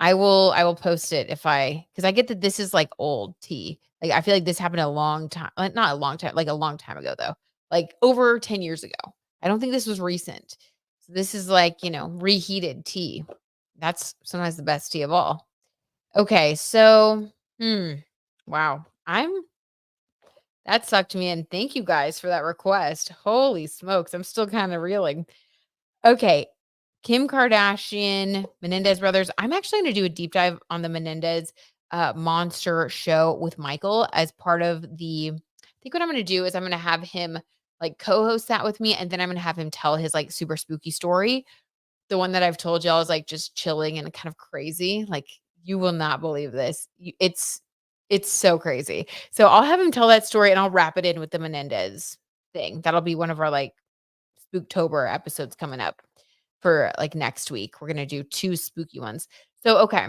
A: I will post it if cuz I get that this is like old tea. Like I feel like this happened a long time, like not a long time, like a long time ago though. Like over 10 years ago. I don't think this was recent. So this is like, reheated tea. That's sometimes the best tea of all. Okay, so wow. That sucked me in. Thank you guys for that request. Holy smokes, I'm still kind of reeling. Okay. Kim Kardashian, Menendez brothers. I'm actually going to do a deep dive on the Menendez monster show with Michael as part of I think what I'm going to do is I'm going to have him like co-host that with me. And then I'm going to have him tell his like super spooky story. The one that I've told y'all is like just chilling and kind of crazy. Like you will not believe this. It's so crazy. So I'll have him tell that story and I'll wrap it in with the Menendez thing. That'll be one of our like Spooktober episodes coming up for like next week. We're gonna do 2 spooky ones. So, okay.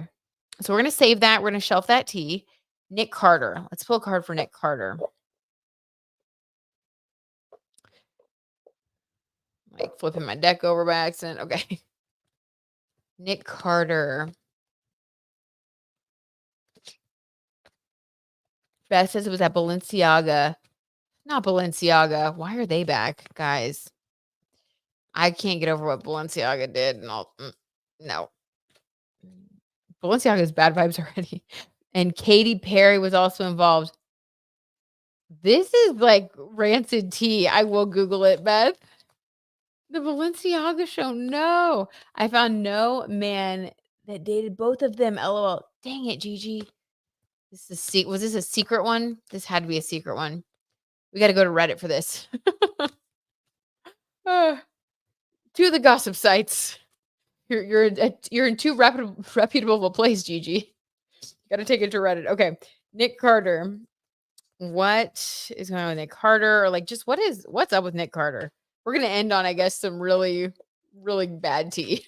A: So we're gonna save that. We're gonna shelf that tea. Nick Carter. Let's pull a card for Nick Carter. Like flipping my deck over by accident. Okay. Nick Carter. Beth says it was at Balenciaga. Not Balenciaga. Why are they back, guys? I can't get over what Balenciaga did. And no. Balenciaga's bad vibes already. And Katy Perry was also involved. This is like rancid tea. I will Google it, Beth. The Balenciaga show. No. I found no man that dated both of them. LOL. Dang it, Gigi. Was this a secret one? This had to be a secret one. We got to go to Reddit for this. To the gossip sites. You're in too reputable of a place, Gigi. Got to take it to Reddit. Okay. Nick Carter. What is going on with Nick Carter? Or like just what's up with Nick Carter? We're gonna end on, I guess, some really, really bad tea.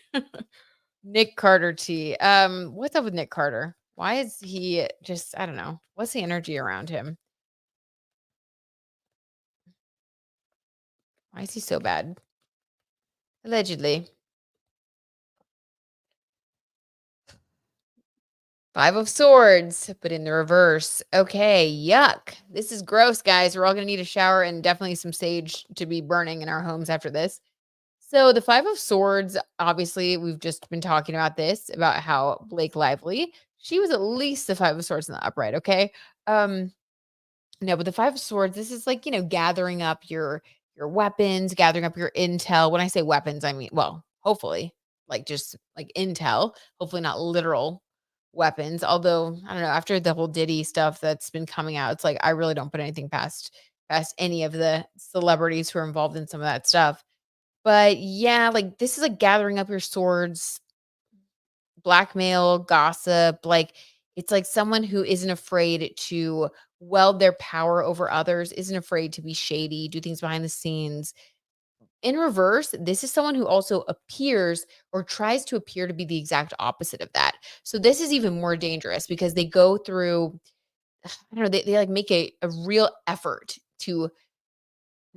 A: Nick Carter tea. What's up with Nick Carter? Why is he just, I don't know. What's the energy around him? Why is he so bad? Allegedly. 5 of Swords, but in the reverse. Okay, yuck. This is gross, guys. We're all gonna need a shower and definitely some sage to be burning in our homes after this. So the 5 of Swords, obviously, we've just been talking about this, about how Blake Lively, she was at least the 5 of Swords in the upright, okay? Um, no, but the 5 of Swords, this is like, gathering up your weapons, gathering up your intel. When I say weapons, I mean, well, hopefully, like just like intel, hopefully not literal weapons. Although, I don't know, after the whole Diddy stuff that's been coming out, it's like I really don't put anything past any of the celebrities who are involved in some of that stuff. But yeah, like this is like gathering up your swords, blackmail, gossip, like, it's like someone who isn't afraid to weld their power over others, isn't afraid to be shady, do things behind the scenes. In reverse, this is someone who also appears or tries to appear to be the exact opposite of that. So this is even more dangerous because they go through, I don't know, they like make a real effort to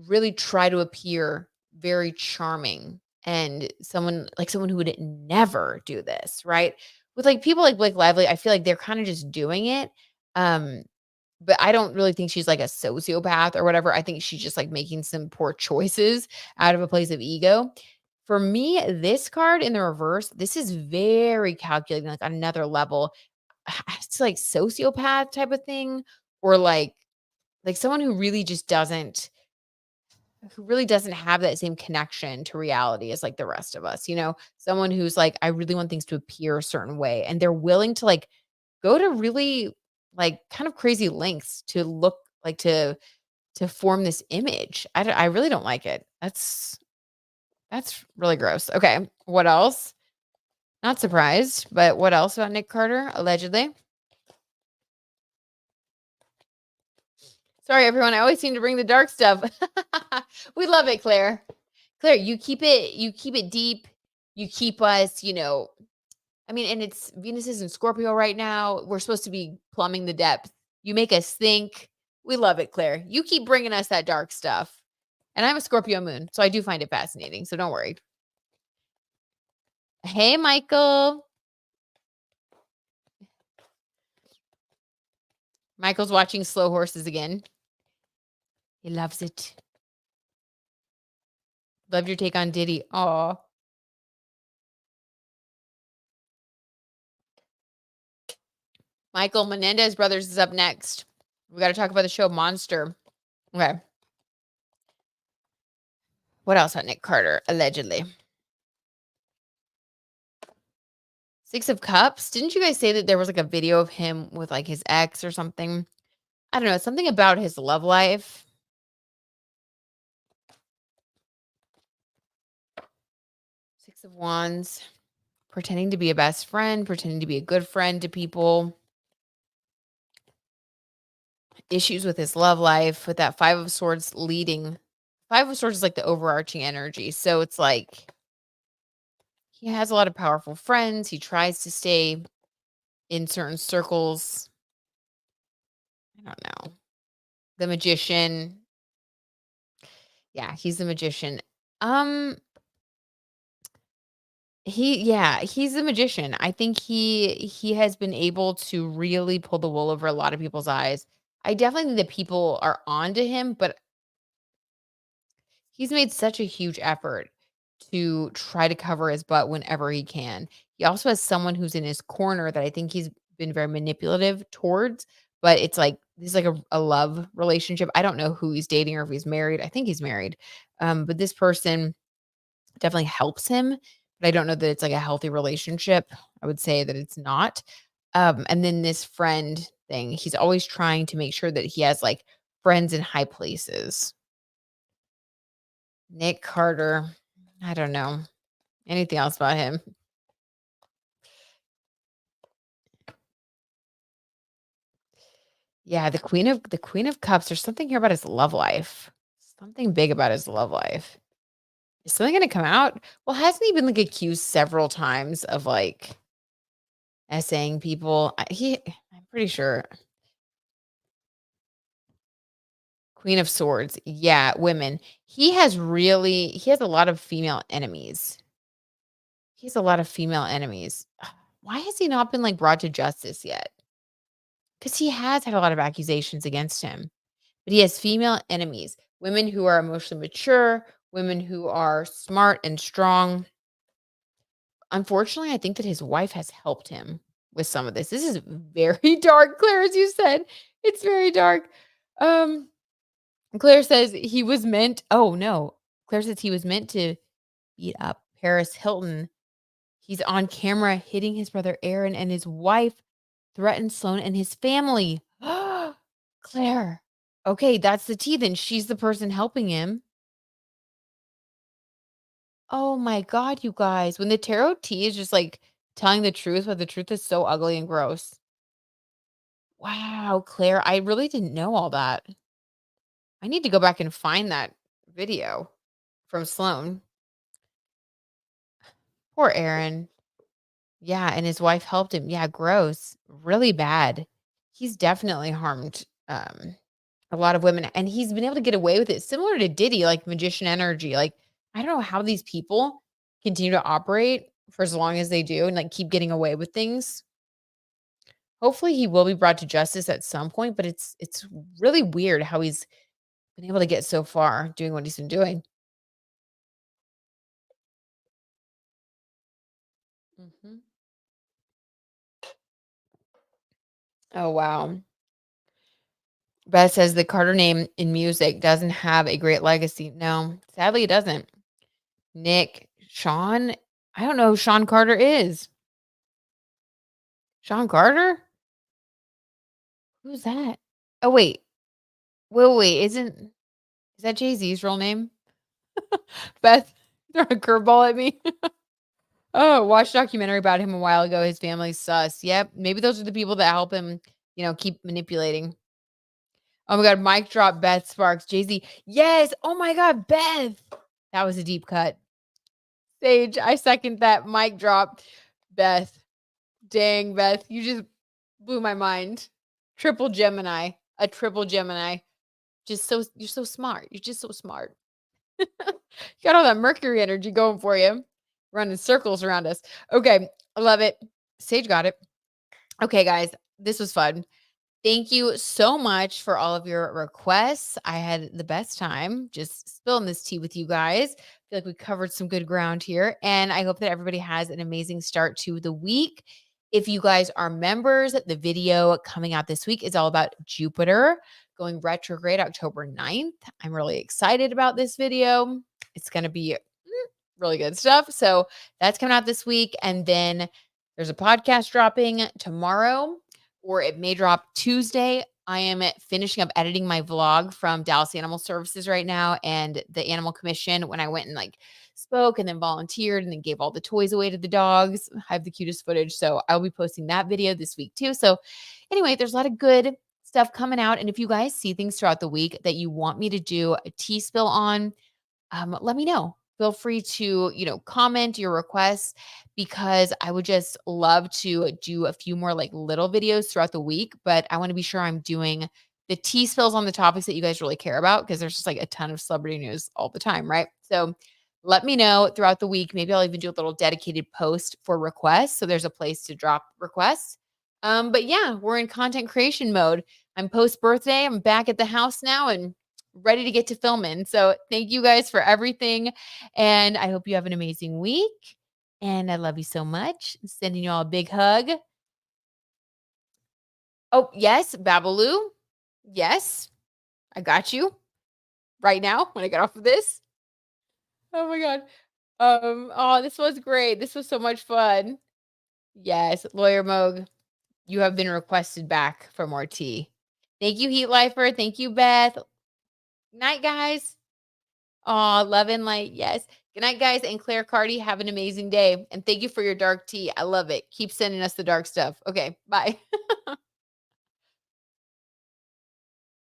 A: really try to appear very charming and someone who would never do this, right? With like people like Blake Lively, I feel like they're kind of just doing it. Um, but I don't really think she's like a sociopath or whatever. I think she's just like making some poor choices out of a place of ego. For me, this card in the reverse, this is very calculating, like on another level. It's like sociopath type of thing, or like someone who really doesn't have that same connection to reality as like the rest of us, someone who's like, I really want things to appear a certain way. And they're willing to like go to really like kind of crazy lengths to look like to form this image. I really don't like it. That's really gross. Okay. What else? Not surprised, but what else about Nick Carter, allegedly? Sorry, everyone. I always seem to bring the dark stuff. We love it, Claire. Claire, you keep it deep. You keep us, I mean, and it's Venus is in Scorpio right now. We're supposed to be plumbing the depth. You make us think. We love it, Claire. You keep bringing us that dark stuff. And I'm a Scorpio moon, so I do find it fascinating. So don't worry. Hey, Michael. Michael's watching Slow Horses again. He loves it. Loved your take on Diddy. Aw. Michael Menendez Brothers is up next. We got to talk about the show Monster. Okay. What else on Nick Carter, allegedly? Six of Cups. Didn't you guys say that there was like a video of him with like his ex or something? I don't know. Something about his love life. Six of Wands. Pretending to be a best friend, pretending to be a good friend to people. Issues with his love life, with that Five of Swords leading. Five of Swords is like the overarching energy. So it's like he has a lot of powerful friends. He tries to stay in certain circles. I don't know. The Magician. Yeah, he's the Magician. Um, he's the Magician. I think he has been able to really pull the wool over a lot of people's eyes. I definitely think that people are onto him, but he's made such a huge effort to try to cover his butt whenever he can. He also has someone who's in his corner that I think he's been very manipulative towards, but it's like this is like a love relationship. I don't know who he's dating or if he's married. I think he's married. But this person definitely helps him, but I don't know that it's like a healthy relationship. I would say that it's not. And then this friend thing, he's always trying to make sure that he has like friends in high places. Nick Carter, I don't know. Anything else about him? Yeah, the Queen of Cups. There's something here about his love life. Something big about his love life. Is something gonna come out? Well, hasn't he been like accused several times of like essaying people? I'm pretty sure. Queen of Swords. Yeah, women. He has a lot of female enemies. He has a lot of female enemies. Why has he not been like brought to justice yet? Because he has had a lot of accusations against him. But he has female enemies, women who are emotionally mature, women who are smart and strong. Unfortunately, I think that his wife has helped him with some of this. This is very dark, Claire, as you said. It's very dark. Um, Claire says he was meant. Oh no, Claire says he was meant to beat up Paris Hilton. He's on camera hitting his brother Aaron, and his wife threatened Sloan and his family. Claire. Okay, that's the tea then. She's the person helping him. Oh my god, you guys. When the tarot tea is just like telling the truth, but the truth is so ugly and gross. Wow, Claire, I really didn't know all that. I need to go back and find that video from Sloan. Poor Aaron. Yeah, and his wife helped him. Yeah, gross. Really bad. He's definitely harmed a lot of women, and he's been able to get away with it, similar to Diddy, like magician energy. Like, I don't know how these people continue to operate for as long as they do and like keep getting away with things. Hopefully he will be brought to justice at some point, but it's really weird how he's been able to get so far doing what he's been doing. Mhm. Oh, wow. Beth says the Carter name in music doesn't have a great legacy. No, sadly, it doesn't. Nick, Sean, I don't know who Sean Carter is. Sean Carter? Who's that? Oh, wait. Wait, is that Jay-Z's real name? Beth, throw a curveball at me. Oh, watched a documentary about him a while ago. His family's sus. Yep. Maybe those are the people that help him, keep manipulating. Oh my God. Mic drop Beth Sparks. Jay-Z. Yes. Oh my God. Beth. That was a deep cut. Sage, I second that mic drop. Beth. Dang, Beth. You just blew my mind. Triple Gemini. A triple Gemini. You're so smart. You're just so smart. You got all that Mercury energy going for you. Running circles around us. Okay. I love it. Sage got it. Okay, guys. This was fun. Thank you so much for all of your requests. I had the best time just spilling this tea with you guys. I feel like we covered some good ground here. And I hope that everybody has an amazing start to the week. If you guys are members, the video coming out this week is all about Jupiter going retrograde October 9th. I'm really excited about this video. It's going to be really good stuff. So that's coming out this week. And then there's a podcast dropping tomorrow, or it may drop Tuesday. I am finishing up editing my vlog from Dallas Animal Services right now and the Animal Commission when I went and like spoke and then volunteered and then gave all the toys away to the dogs. I have the cutest footage. So I'll be posting that video this week too. So anyway, there's a lot of good stuff coming out. And if you guys see things throughout the week that you want me to do a tea spill on, let me know. Feel free to, comment your requests because I would just love to do a few more like little videos throughout the week. But I want to be sure I'm doing the tea spills on the topics that you guys really care about because there's just like a ton of celebrity news all the time, right? So let me know throughout the week. Maybe I'll even do a little dedicated post for requests. So there's a place to drop requests. But yeah, we're in content creation mode. I'm post birthday. I'm back at the house now and ready to get to filming. So thank you guys for everything. And I hope you have an amazing week. And I love you so much. Sending you all a big hug. Oh, yes, Babaloo. Yes, I got you right now when I get off of this. Oh my God. Oh, this was great. This was so much fun. Yes, Lawyer Moog, you have been requested back for more tea. Thank you, Heat Lifer. Thank you, Beth. Night, guys. Oh, love and light. Yes. Good night, guys. And Claire Carty, have an amazing day. And thank you for your dark tea. I love it. Keep sending us the dark stuff. Okay. Bye.